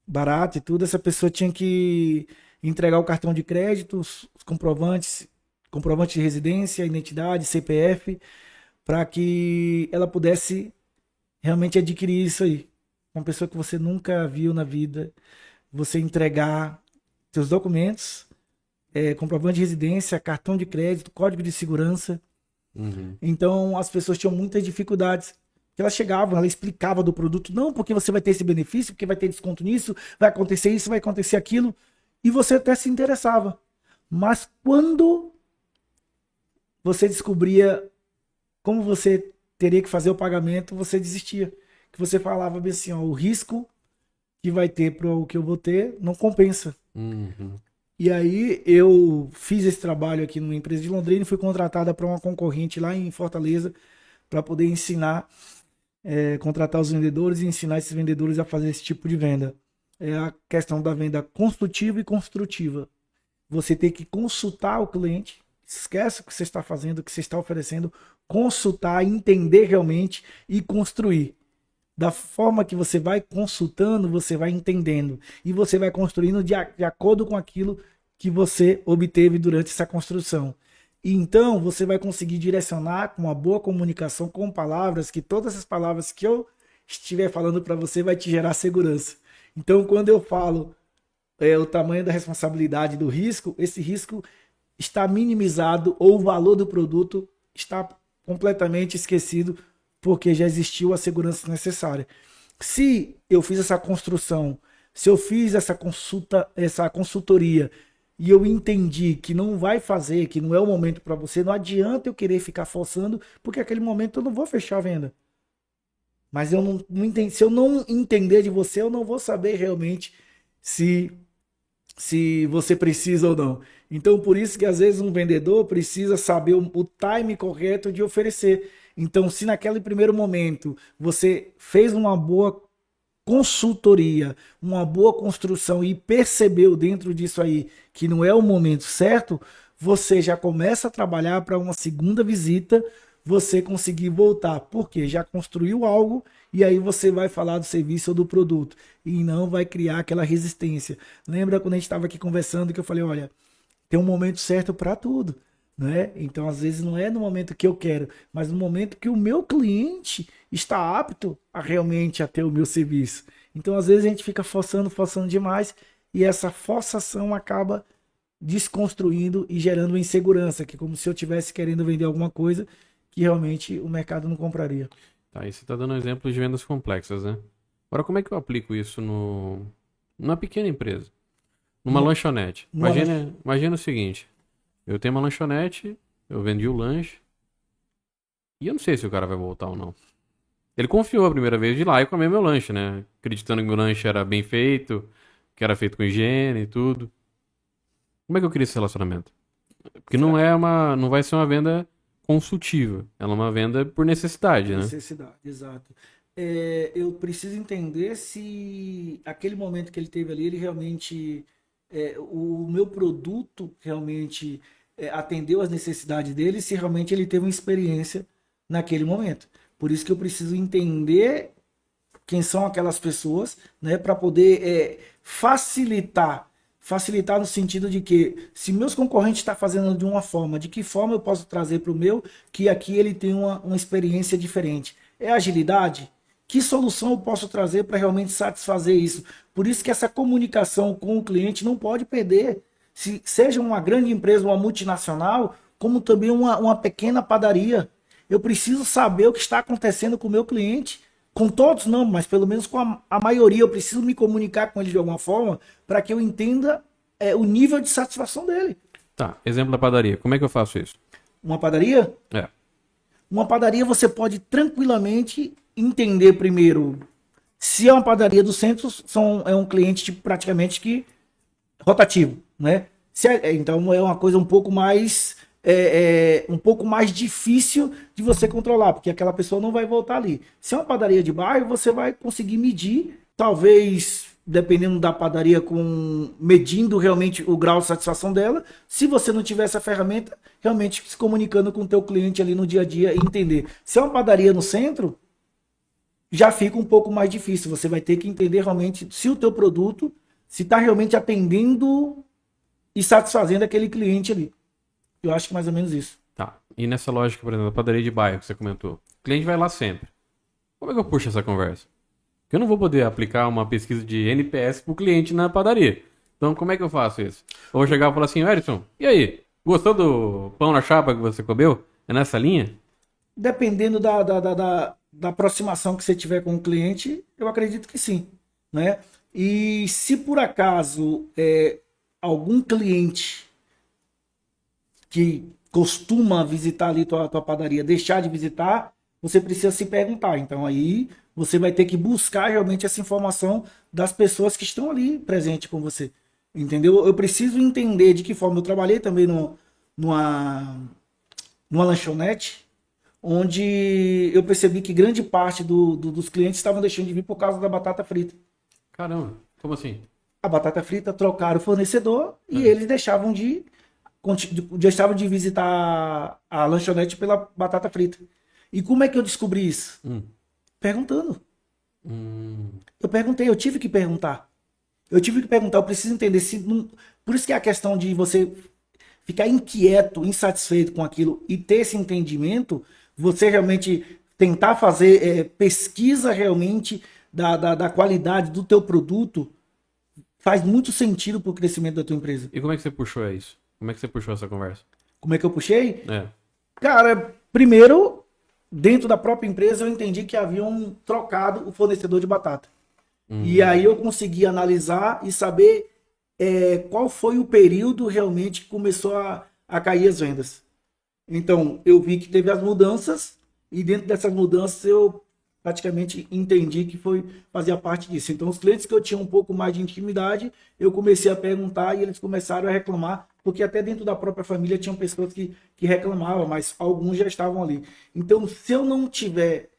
barato e tudo, essa pessoa tinha que entregar o cartão de crédito, os comprovantes de residência, identidade, CPF, para que ela pudesse realmente adquirir isso aí. Uma pessoa que você nunca viu na vida, você entregar seus documentos, comprovante de residência, cartão de crédito, código de segurança. Então as pessoas tinham muitas dificuldades. Elas chegavam, ela explicava do produto, não, porque você vai ter esse benefício, porque vai ter desconto nisso, vai acontecer isso, vai acontecer aquilo, e você até se interessava. Mas quando você descobria como você teria que fazer o pagamento, você desistia. Que você falava bem assim, ó, o risco que vai ter para o que eu vou ter não compensa. E aí eu fiz esse trabalho aqui numa empresa de Londrina e fui contratada para uma concorrente lá em Fortaleza para poder ensinar, contratar os vendedores e ensinar esses vendedores a fazer esse tipo de venda. É a questão da venda construtiva e construtiva. Você tem que consultar o cliente, esquece o que você está fazendo, o que você está oferecendo, consultar, entender realmente e construir. Da forma que você vai consultando, você vai entendendo. E você vai construindo de acordo com aquilo que você obteve durante essa construção. E então você vai conseguir direcionar com uma boa comunicação, com palavras, que todas as palavras que eu estiver falando para você vai te gerar segurança. Então quando eu falo o tamanho da responsabilidade do risco, esse risco está minimizado ou o valor do produto está completamente esquecido porque já existiu a segurança necessária. Se eu fiz essa construção, se eu fiz essa consultoria e eu entendi que não vai fazer, que não é o momento para você, não adianta eu querer ficar forçando, porque naquele momento eu não vou fechar a venda. Mas eu não entendi, se eu não entender de você, eu não vou saber realmente se você precisa ou não. Então, por isso que às vezes um vendedor precisa saber o time correto de oferecer. Então, se naquele primeiro momento você fez uma boa consultoria, uma boa construção e percebeu dentro disso aí que não é o momento certo, você já começa a trabalhar para uma segunda visita, você conseguir voltar, porque já construiu algo e aí você vai falar do serviço ou do produto e não vai criar aquela resistência. Lembra quando a gente estava aqui conversando que eu falei, olha, tem um momento certo para tudo, né? Então, às vezes, não é no momento que eu quero, mas no momento que o meu cliente está apto a realmente a ter o meu serviço. Então, às vezes, a gente fica forçando demais e essa forçação acaba desconstruindo e gerando insegurança, que é como se eu estivesse querendo vender alguma coisa que realmente o mercado não compraria. Tá, aí você está dando um exemplo de vendas complexas, né? Agora, como é que eu aplico isso numa pequena empresa? Numa lanchonete. Imagina o seguinte, eu tenho uma lanchonete, eu vendi o lanche, e eu não sei se o cara vai voltar ou não. Ele confiou a primeira vez de ir lá e comer meu lanche, né? Acreditando que meu lanche era bem feito, que era feito com higiene e tudo. Como é que eu crio esse relacionamento? Porque não vai ser uma venda consultiva. Ela é uma venda por necessidade, né? Necessidade, exato. Eu preciso entender se aquele momento que ele teve ali, ele realmente... o meu produto realmente atendeu às necessidades dele, se realmente ele teve uma experiência naquele momento. Por isso que eu preciso entender quem são aquelas pessoas, né, para poder facilitar no sentido de que se meus concorrentes estão fazendo de uma forma, de que forma eu posso trazer para o meu, que aqui ele tem uma experiência diferente. É agilidade? Que solução eu posso trazer para realmente satisfazer isso? Por isso que essa comunicação com o cliente não pode perder. Se seja uma grande empresa, uma multinacional, como também uma pequena padaria. Eu preciso saber o que está acontecendo com o meu cliente. Com todos não, mas pelo menos com a maioria. Eu preciso me comunicar com ele de alguma forma para que eu entenda o nível de satisfação dele. Tá, exemplo da padaria. Como é que eu faço isso? Uma padaria? É. Uma padaria você pode tranquilamente entender primeiro se é uma padaria do centro, é um cliente tipo, praticamente que rotativo, né? Então é uma coisa um pouco mais difícil de você controlar, porque aquela pessoa não vai voltar ali. Se é uma padaria de bairro, você vai conseguir medir, talvez, dependendo da padaria, medindo realmente o grau de satisfação dela. Se você não tiver essa ferramenta, realmente se comunicando com o teu cliente ali no dia a dia e entender. Se é uma padaria no centro, já fica um pouco mais difícil. Você vai ter que entender realmente se o teu produto, se está realmente atendendo e satisfazendo aquele cliente ali. Eu acho que mais ou menos isso. Tá. E nessa lógica, por exemplo, a padaria de bairro que você comentou. O cliente vai lá sempre. Como é que eu puxo essa conversa? Porque eu não vou poder aplicar uma pesquisa de NPS pro cliente na padaria. Então, como é que eu faço isso? Eu vou chegar e falar assim, Edson, e aí? Gostou do pão na chapa que você comeu? É nessa linha? Dependendo da aproximação que você tiver com o cliente, eu acredito que sim, né? E se por acaso algum cliente que costuma visitar ali tua padaria deixar de visitar, você precisa se perguntar. Então aí você vai ter que buscar realmente essa informação das pessoas que estão ali presentes com você. Entendeu? Eu preciso entender de que forma. Eu trabalhei também numa lanchonete, onde eu percebi que grande parte dos clientes estavam deixando de vir por causa da batata frita. Caramba, como assim? A batata frita, trocaram o fornecedor e eles deixavam de visitar a lanchonete pela batata frita. E como é que eu descobri isso? Perguntando. Eu perguntei, eu tive que perguntar. Eu preciso entender se... Por isso que é a questão de você ficar inquieto, insatisfeito com aquilo e ter esse entendimento, você realmente tentar fazer pesquisa realmente da qualidade do teu produto, faz muito sentido para o crescimento da tua empresa. E como é que você puxou isso? Como é que você puxou essa conversa? Como é que eu puxei? Cara, primeiro, dentro da própria empresa, eu entendi que haviam trocado o fornecedor de batata. E aí eu consegui analisar e saber qual foi o período realmente que começou a cair as vendas. Então, eu vi que teve as mudanças e dentro dessas mudanças eu praticamente entendi que fazia parte disso. Então, os clientes que eu tinha um pouco mais de intimidade, eu comecei a perguntar e eles começaram a reclamar, porque até dentro da própria família tinham pessoas que reclamavam, mas alguns já estavam ali. Então, se eu não tiver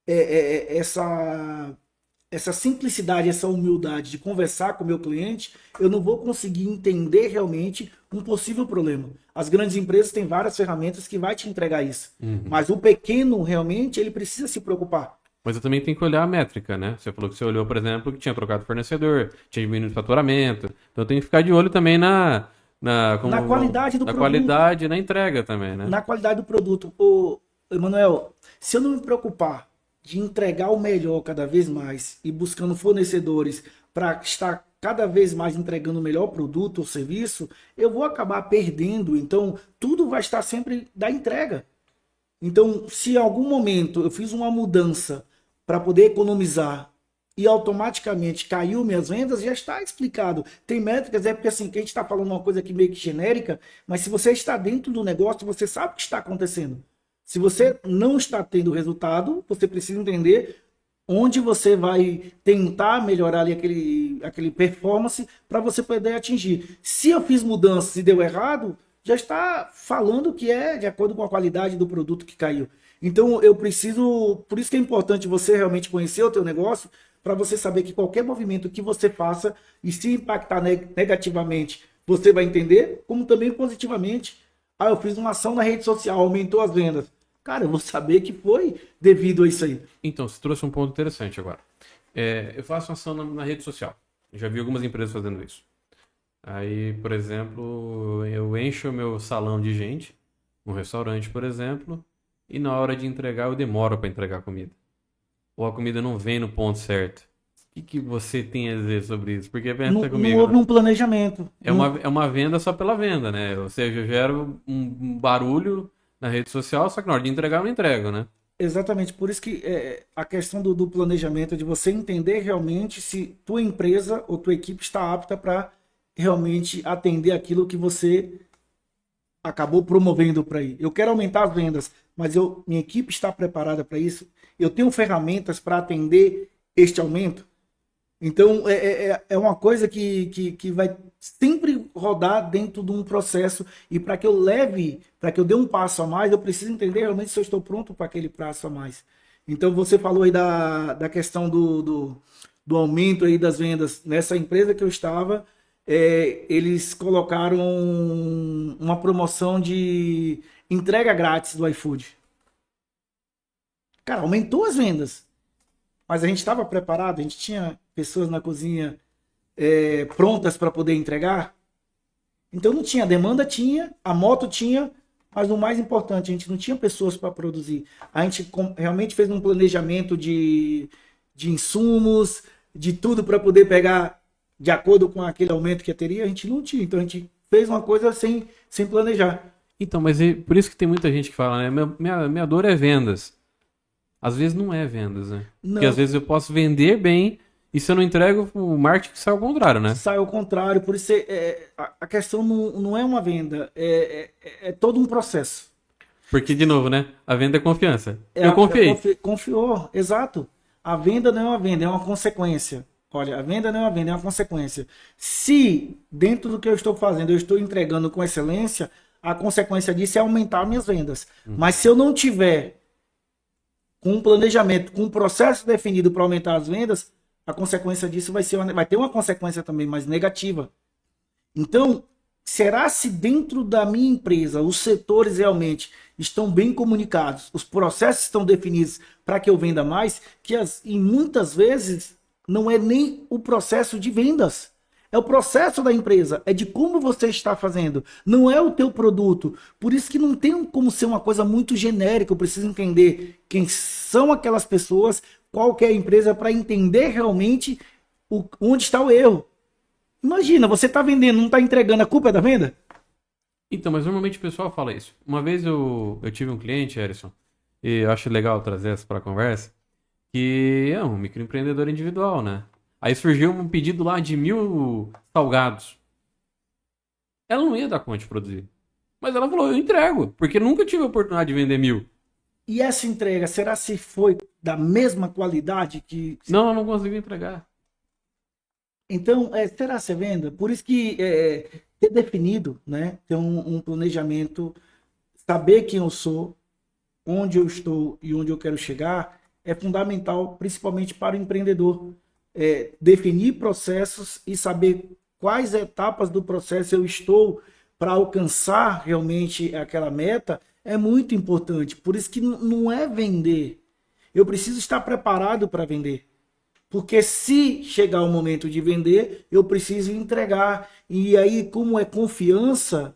essa simplicidade, essa humildade de conversar com o meu cliente, eu não vou conseguir entender realmente um possível problema. As grandes empresas têm várias ferramentas que vai te entregar isso. Mas o pequeno, realmente, ele precisa se preocupar. Mas eu também tenho que olhar a métrica, né? Você falou que você olhou, por exemplo, que tinha trocado fornecedor, tinha diminuído o faturamento. Então eu tenho que ficar de olho também Na qualidade do na produto. qualidade e na entrega também, né? Na qualidade do produto. Ô, Emanuel, se eu não me preocupar de entregar o melhor cada vez mais e buscando fornecedores para estar cada vez mais entregando o melhor produto ou serviço, eu vou acabar perdendo. Então, tudo vai estar sempre da entrega. Então, se em algum momento eu fiz uma mudança para poder economizar e automaticamente caiu minhas vendas, já está explicado. Tem métricas, é porque assim, que a gente está falando uma coisa aqui meio que genérica, mas se você está dentro do negócio, você sabe o que está acontecendo. Se você não está tendo resultado, você precisa entender onde você vai tentar melhorar ali aquele performance para você poder atingir. Se eu fiz mudanças e deu errado, já está falando que é de acordo com a qualidade do produto que caiu. Então eu preciso, por isso que é importante você realmente conhecer o teu negócio, para você saber que qualquer movimento que você faça e se impactar negativamente, você vai entender, como também positivamente. Ah, eu fiz uma ação na rede social, aumentou as vendas. Cara, eu vou saber que foi devido a isso aí. Então, você trouxe um ponto interessante agora. Eu faço ação na rede social. Já vi algumas empresas fazendo isso. Aí, por exemplo, eu encho o meu salão de gente, um restaurante, por exemplo, e na hora de entregar eu demoro para entregar a comida. Ou a comida não vem no ponto certo. O que você tem a dizer sobre isso? Porque Não, pensa não comigo, houve né? um planejamento. É uma venda só pela venda, né? Ou seja, eu gero um barulho na rede social, só que na hora de entregar eu não entrego, né? Exatamente, por isso que a questão do planejamento, é de você entender realmente se tua empresa ou tua equipe está apta para realmente atender aquilo que você acabou promovendo para aí. Eu quero aumentar as vendas, mas minha equipe está preparada para isso? Eu tenho ferramentas para atender este aumento? Então, é uma coisa que vai sempre rodar dentro de um processo. E para que eu leve, para que eu dê um passo a mais, eu preciso entender realmente se eu estou pronto para aquele passo a mais. Então, você falou aí da questão do aumento aí das vendas. Nessa empresa que eu estava, eles colocaram uma promoção de entrega grátis do iFood. Cara, aumentou as vendas. Mas a gente estava preparado, a gente tinha pessoas na cozinha prontas para poder entregar. Então não tinha, a demanda tinha, a moto tinha, mas o mais importante, a gente não tinha pessoas para produzir. A gente realmente fez um planejamento de insumos, de tudo para poder pegar de acordo com aquele aumento que teria, a gente não tinha. Então a gente fez uma coisa sem planejar. Então, mas por isso que tem muita gente que fala, né? Minha dor é vendas. Às vezes não é vendas, né? Porque às Não, vezes eu posso vender bem e se eu não entrego, o marketing sai ao contrário, né? sai ao contrário, por isso a questão não é uma venda, é todo um processo. Porque, de novo, né? A venda é confiança. É, Eu confiei. confiou, exato. A venda não é uma venda, é uma consequência. Olha, a venda não é uma venda, é uma consequência. Se dentro do que eu estou fazendo, eu estou entregando com excelência, a consequência disso é aumentar minhas vendas. Mas se eu não tiver com um planejamento, com um processo definido para aumentar as vendas, a consequência disso vai ter uma consequência também mais negativa. Então, será se dentro da minha empresa os setores realmente estão bem comunicados, os processos estão definidos para que eu venda mais, e muitas vezes não é nem o processo de vendas. É o processo da empresa, é de como você está fazendo, não é o teu produto. Por isso que não tem como ser uma coisa muito genérica, eu preciso entender quem são aquelas pessoas, qual que é a empresa, para entender realmente onde está o erro. Imagina, você está vendendo, não está entregando, a culpa é da venda? Então, mas normalmente o pessoal fala isso. Uma vez eu tive um cliente, Erison, e eu acho legal trazer essa para a conversa, que é um microempreendedor individual, né? Aí surgiu um pedido lá de 1.000 salgados. Ela não ia dar conta de produzir. Mas ela falou, eu entrego, porque nunca tive a oportunidade de vender 1.000. E essa entrega, será se foi da mesma qualidade que... Não, eu não consegui entregar. Então, será se é venda? Por isso que ter definido, né? Ter um planejamento, saber quem eu sou, onde eu estou e onde eu quero chegar, é fundamental, principalmente para o empreendedor. Definir processos e saber quais etapas do processo eu estou para alcançar realmente aquela meta é muito importante. Por isso que não é vender. Eu preciso estar preparado para vender. Porque se chegar o momento de vender, eu preciso entregar. E aí, como é confiança,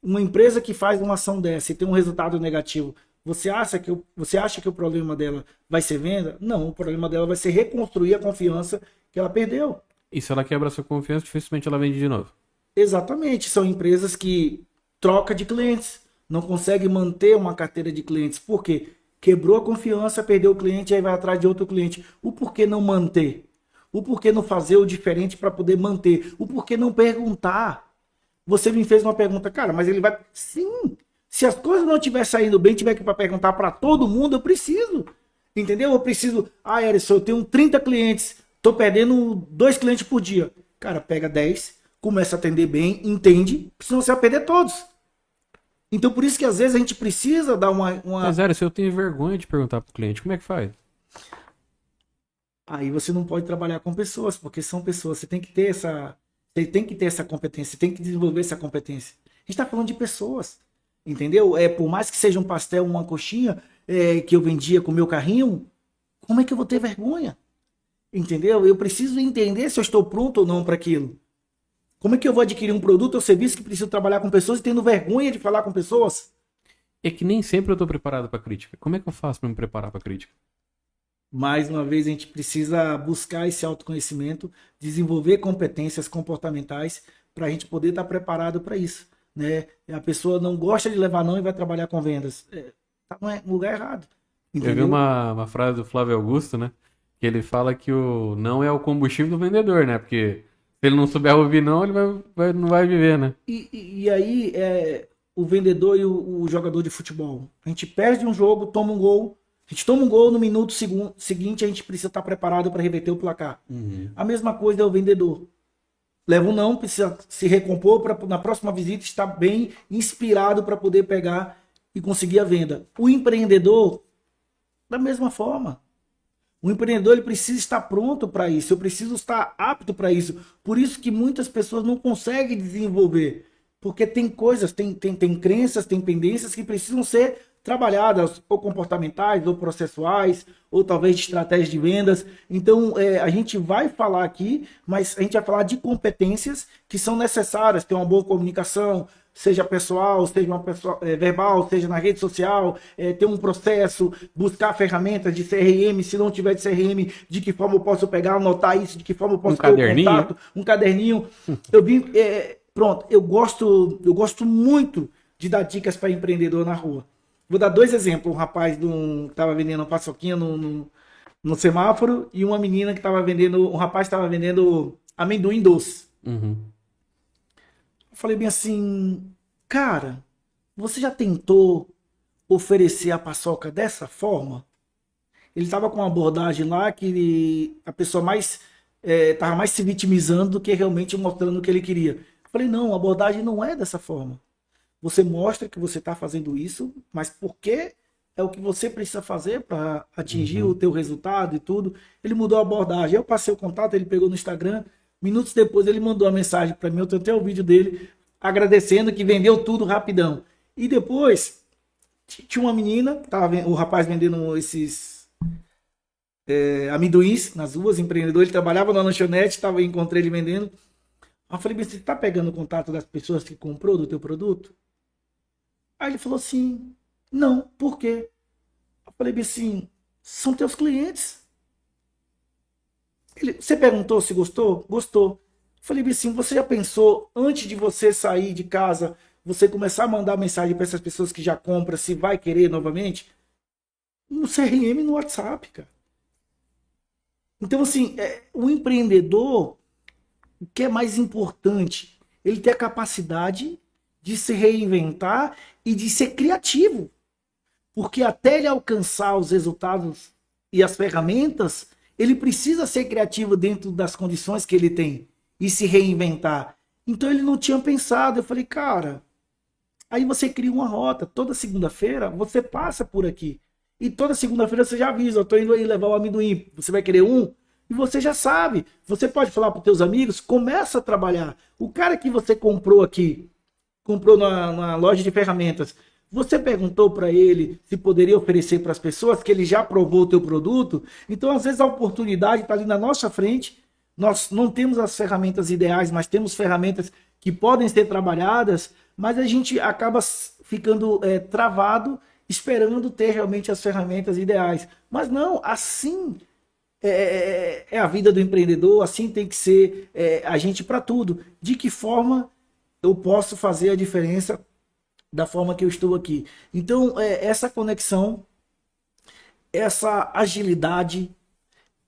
uma empresa que faz uma ação dessa e tem um resultado negativo, você acha que o problema dela vai ser venda? Não, o problema dela vai ser reconstruir a confiança que ela perdeu. E se ela quebra essa confiança, dificilmente ela vende de novo. Exatamente, são empresas que trocam de clientes, não conseguem manter uma carteira de clientes. Por quê? Quebrou a confiança, perdeu o cliente, aí vai atrás de outro cliente. O porquê não manter? O porquê não fazer o diferente para poder manter? O porquê não perguntar? Você me fez uma pergunta, cara, mas ele vai... Sim, se as coisas não estiver saindo bem, tiver que para perguntar para todo mundo, eu preciso. Entendeu? Eu preciso... Ah, Erison, eu tenho 30 clientes, tô perdendo 2 clientes por dia. Cara, pega 10, começa a atender bem, entende, senão você vai perder todos. Então, por isso que às vezes a gente precisa dar uma... Mas, se eu tenho vergonha de perguntar pro cliente, como é que faz? Aí você não pode trabalhar com pessoas, porque são pessoas. Você tem que ter essa competência, você tem que desenvolver essa competência. A gente está falando de pessoas, entendeu? Por mais que seja um pastel, uma coxinha que eu vendia com o meu carrinho, como é que eu vou ter vergonha? Entendeu? Eu preciso entender se eu estou pronto ou não para aquilo. Como é que eu vou adquirir um produto ou serviço que preciso trabalhar com pessoas e tendo vergonha de falar com pessoas? É que nem sempre eu estou preparado para crítica. Como é que eu faço para me preparar para crítica? Mais uma vez, a gente precisa buscar esse autoconhecimento, desenvolver competências comportamentais para a gente poder estar preparado para isso. Né? A pessoa não gosta de levar não e vai trabalhar com vendas. Tá no lugar errado. Entendeu? Eu vi uma frase do Flávio Augusto, né? Que ele fala que o não é o combustível do vendedor, né? Porque se ele não souber ouvir não, ele não vai viver, né? E aí, o vendedor e o jogador de futebol. A gente perde um jogo, toma um gol. A gente toma um gol no minuto seguinte, a gente precisa estar preparado para reverter o placar. Uhum. A mesma coisa é o vendedor. Leva um não, precisa se recompor para na próxima visita estar bem inspirado para poder pegar e conseguir a venda. O empreendedor, da mesma forma. O empreendedor ele precisa estar pronto para isso, eu preciso estar apto para isso. Por isso que muitas pessoas não conseguem desenvolver. Porque tem coisas, tem crenças, tem pendências que precisam ser trabalhadas, ou comportamentais, ou processuais, ou talvez de estratégias de vendas. Então, a gente vai falar aqui, mas a gente vai falar de competências que são necessárias, ter uma boa comunicação, seja pessoal, seja uma pessoa, verbal, seja na rede social, ter um processo, buscar ferramentas de CRM, se não tiver de CRM, de que forma eu posso pegar, anotar isso, de que forma eu posso ter um contato, um caderninho. Pronto, eu gosto muito de dar dicas para empreendedor na rua. Vou dar 2 exemplos. Um rapaz que estava vendendo uma paçoquinha no semáforo e uma menina que estava vendendo, um rapaz estava vendendo amendoim doce. Uhum. Eu falei bem assim, cara, você já tentou oferecer a paçoca dessa forma? Ele estava com uma abordagem lá que a pessoa estava mais se vitimizando do que realmente mostrando o que ele queria. Eu falei, não, a abordagem não é dessa forma. Você mostra que você está fazendo isso, mas porque é o que você precisa fazer para atingir o teu resultado e tudo. Ele mudou a abordagem. Eu passei o contato, ele pegou no Instagram. Minutos depois ele mandou uma mensagem para mim, eu tenho até o vídeo dele, agradecendo que vendeu tudo rapidão. E depois, tinha uma menina, o rapaz vendendo esses amendoins nas ruas, empreendedor, ele trabalhava na lanchonete, encontrei ele vendendo. Eu falei, você está pegando o contato das pessoas que comprou do teu produto? Aí ele falou assim, não, por quê? Eu falei assim, são teus clientes. Você perguntou se gostou? Gostou. Eu falei assim, você já pensou, antes de você sair de casa, você começar a mandar mensagem para essas pessoas que já compram, se vai querer novamente? No CRM e no WhatsApp, cara. Então, assim, o empreendedor, o que é mais importante? Ele ter a capacidade de se reinventar e de ser criativo. Porque até ele alcançar os resultados e as ferramentas, ele precisa ser criativo dentro das condições que ele tem e se reinventar. Então ele não tinha pensado. Eu falei, cara, aí você cria uma rota. Toda segunda-feira você passa por aqui. E toda segunda-feira você já avisa, eu estou indo aí levar o amendoim. Você vai querer um? E você já sabe. Você pode falar para os teus amigos, começa a trabalhar. O cara que você comprou aqui, comprou na loja de ferramentas, Você perguntou para ele se poderia oferecer para as pessoas, que ele já provou o teu produto. Então, às vezes, a oportunidade está ali na nossa frente. Nós não temos as ferramentas ideais, mas temos ferramentas que podem ser trabalhadas, mas a gente acaba ficando travado, esperando ter realmente as ferramentas ideais. Mas não, assim é a vida do empreendedor, assim tem que ser a gente para tudo. De que forma eu posso fazer a diferença da forma que eu estou aqui? Então, essa conexão, essa agilidade,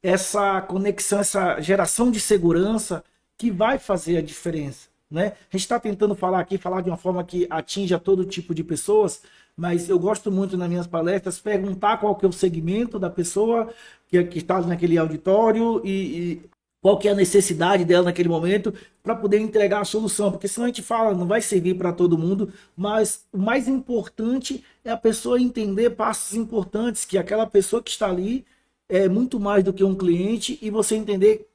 essa conexão, essa geração de segurança que vai fazer a diferença, né? A gente está tentando falar aqui, falar de uma forma que atinja todo tipo de pessoas, mas eu gosto muito nas minhas palestras perguntar qual que é o segmento da pessoa que está naquele auditório e qual que é a necessidade dela naquele momento para poder entregar a solução, porque senão a gente fala, não vai servir para todo mundo, mas o mais importante é a pessoa entender passos importantes, que aquela pessoa que está ali é muito mais do que um cliente, e você entender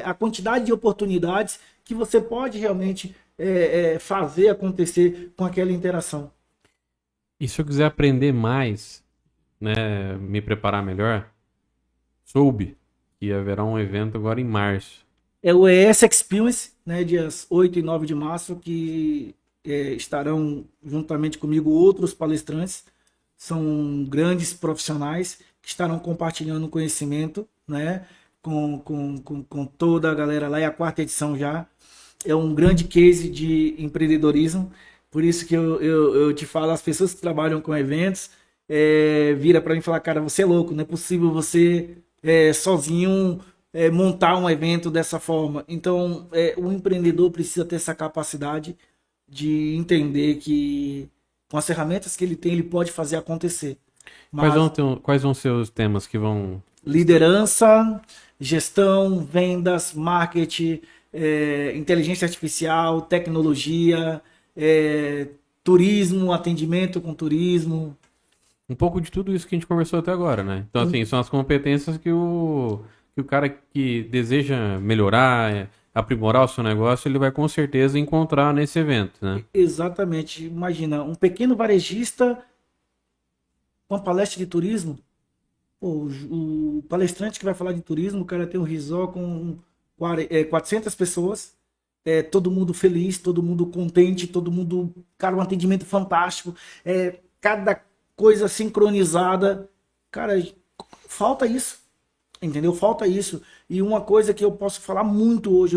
a quantidade de oportunidades que você pode realmente fazer acontecer com aquela interação. E se eu quiser aprender mais, né, me preparar melhor, soube que haverá um evento agora em março. É o ES Experience, né, dias 8 e 9 de março, que estarão juntamente comigo outros palestrantes, são grandes profissionais que estarão compartilhando conhecimento, né, com toda a galera lá, é a quarta edição já, é um grande case de empreendedorismo, por isso que eu te falo, as pessoas que trabalham com eventos, vira para mim e fala, cara, você é louco, não é possível você sozinho montar um evento dessa forma. Então, o empreendedor precisa ter essa capacidade de entender que com as ferramentas que ele tem, ele pode fazer acontecer. Mas Quais vão ser os temas que vão... liderança, gestão, vendas, marketing, inteligência artificial, tecnologia, turismo, atendimento com turismo. Um pouco de tudo isso que a gente conversou até agora, né? Então, assim, são as competências que o cara que deseja melhorar, aprimorar o seu negócio, ele vai com certeza encontrar nesse evento, né? Exatamente. Imagina, um pequeno varejista com uma palestra de turismo. Pô, o palestrante que vai falar de turismo, o cara tem um resort com 400 pessoas, todo mundo feliz, todo mundo contente, todo mundo, cara, um atendimento fantástico, cada coisa sincronizada. Cara, falta isso, entendeu? Falta isso. E uma coisa que eu posso falar muito hoje,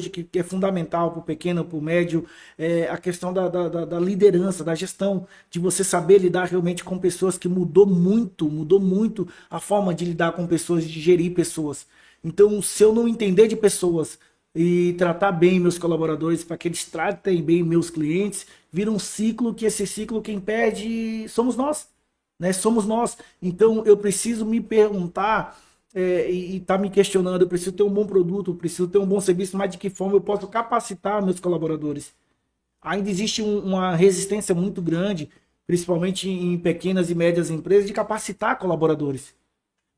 que é fundamental para o pequeno, para o médio, é a questão da liderança, da gestão, de você saber lidar realmente com pessoas, que mudou muito a forma de lidar com pessoas, de gerir pessoas. Então, se eu não entender de pessoas e tratar bem meus colaboradores, para que eles tratem bem meus clientes, vira um ciclo, que esse ciclo quem perde somos nós, né? Somos nós. Então, eu preciso me perguntar e tá me questionando, eu preciso ter um bom produto, eu preciso ter um bom serviço, mas de que forma eu posso capacitar meus colaboradores? Ainda existe uma resistência muito grande, principalmente em pequenas e médias empresas, de capacitar colaboradores.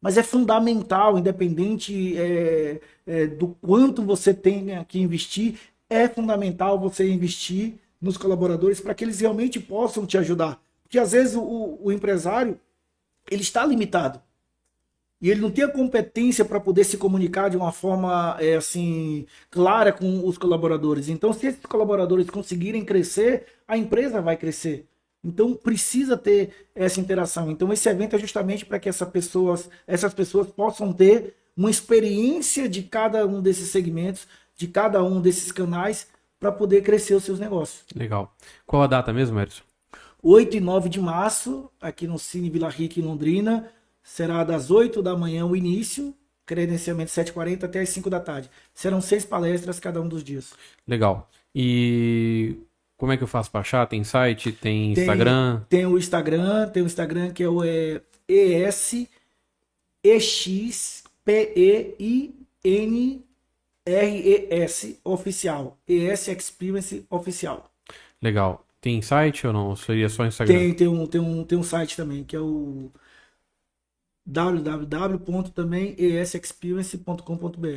Mas é fundamental, independente do quanto você tenha que investir, é fundamental você investir nos colaboradores para que eles realmente possam te ajudar. Porque às vezes o empresário, ele está limitado. E ele não tem a competência para poder se comunicar de uma forma assim clara com os colaboradores. Então, se esses colaboradores conseguirem crescer, a empresa vai crescer. Então, precisa ter essa interação. Então, esse evento é justamente para que essas pessoas possam ter uma experiência de cada um desses segmentos, de cada um desses canais, para poder crescer os seus negócios. Legal. Qual a data mesmo, Edson? 8 e 9 de março, aqui no Cine Vila Rica, em Londrina. Será das 8 da manhã o início, credenciamento 7h40 até as 5 da tarde. Serão 6 palestras cada um dos dias. Legal. E como é que eu faço para achar? Tem site? Tem Instagram? Tem o Instagram que é o ESXPEINRES oficial. ES Experience oficial. Legal. Tem site ou não? Ou seria só Instagram? Tem um site também, que é o www.esexperience.com.br.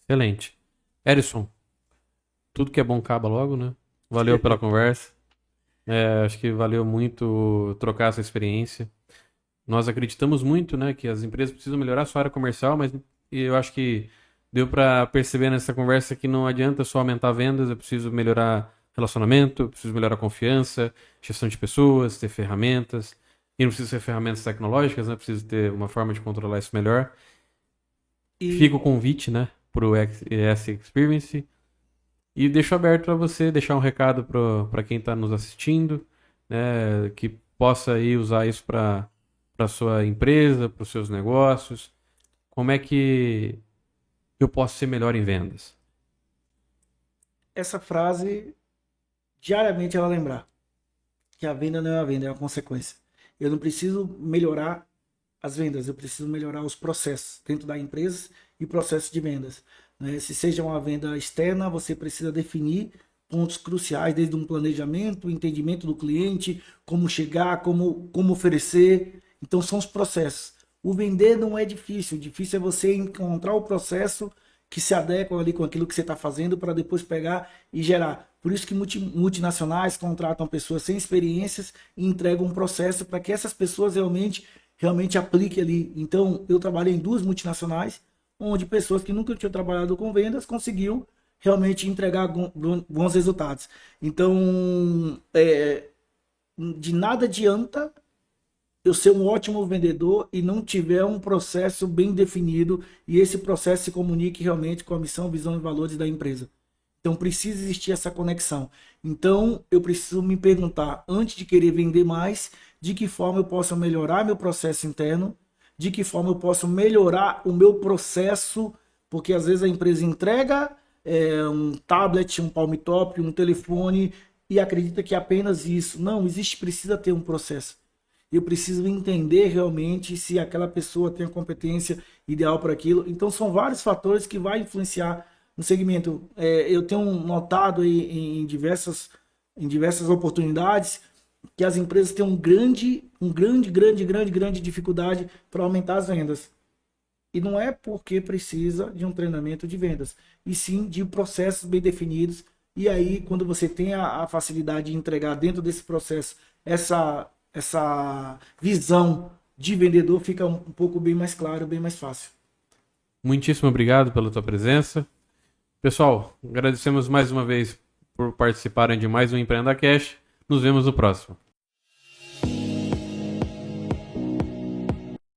Excelente. Edson, tudo que é bom acaba logo, né? Valeu pela conversa. Acho que valeu muito trocar essa experiência. Nós acreditamos muito, né, que as empresas precisam melhorar a sua área comercial, mas eu acho que deu para perceber nessa conversa que não adianta só aumentar vendas, eu preciso melhorar relacionamento, eu preciso melhorar a confiança, gestão de pessoas, ter ferramentas. E não precisa ser ferramentas tecnológicas, né? Preciso ter uma forma de controlar isso melhor. E Fica o convite, né, pro ES Experience. E deixo aberto para você deixar um recado para quem está nos assistindo, né, que possa aí usar isso para sua empresa, para os seus negócios. Como é que eu posso ser melhor em vendas? essa frase, diariamente ela lembrar que a venda não é uma venda, é uma consequência. Eu não preciso melhorar as vendas, eu preciso melhorar os processos dentro da empresa e processos de vendas. Né? Se seja uma venda externa, você precisa definir pontos cruciais, desde um planejamento, o entendimento do cliente, como chegar, como oferecer. Então, são os processos. O vender não é difícil, o difícil é você encontrar o processo que se adequa ali com aquilo que você está fazendo para depois pegar e gerar. Por isso que multinacionais contratam pessoas sem experiências e entregam um processo para que essas pessoas realmente apliquem ali. Então, eu trabalhei em duas multinacionais, onde pessoas que nunca tinham trabalhado com vendas conseguiam realmente entregar bons resultados. Então, de nada adianta eu ser um ótimo vendedor e não tiver um processo bem definido e esse processo se comunique realmente com a missão, visão e valores da empresa. Então precisa existir essa conexão. Então eu preciso me perguntar, antes de querer vender mais, de que forma eu posso melhorar meu processo interno, de que forma eu posso melhorar o meu processo, porque às vezes a empresa entrega um tablet, um palm top, um telefone e acredita que é apenas isso. Não, precisa ter um processo. Eu preciso entender realmente se aquela pessoa tem a competência ideal para aquilo. Então, são vários fatores que vai influenciar no segmento. Eu tenho notado aí em diversas oportunidades que as empresas têm grande dificuldade para aumentar as vendas. E não é porque precisa de um treinamento de vendas, e sim de processos bem definidos. E aí, quando você tem a facilidade de entregar dentro desse processo essa visão de vendedor, fica um pouco bem mais claro, bem mais fácil. Muitíssimo obrigado pela tua presença. Pessoal, agradecemos mais uma vez por participarem de mais um Empreenda Cash. Nos vemos no próximo.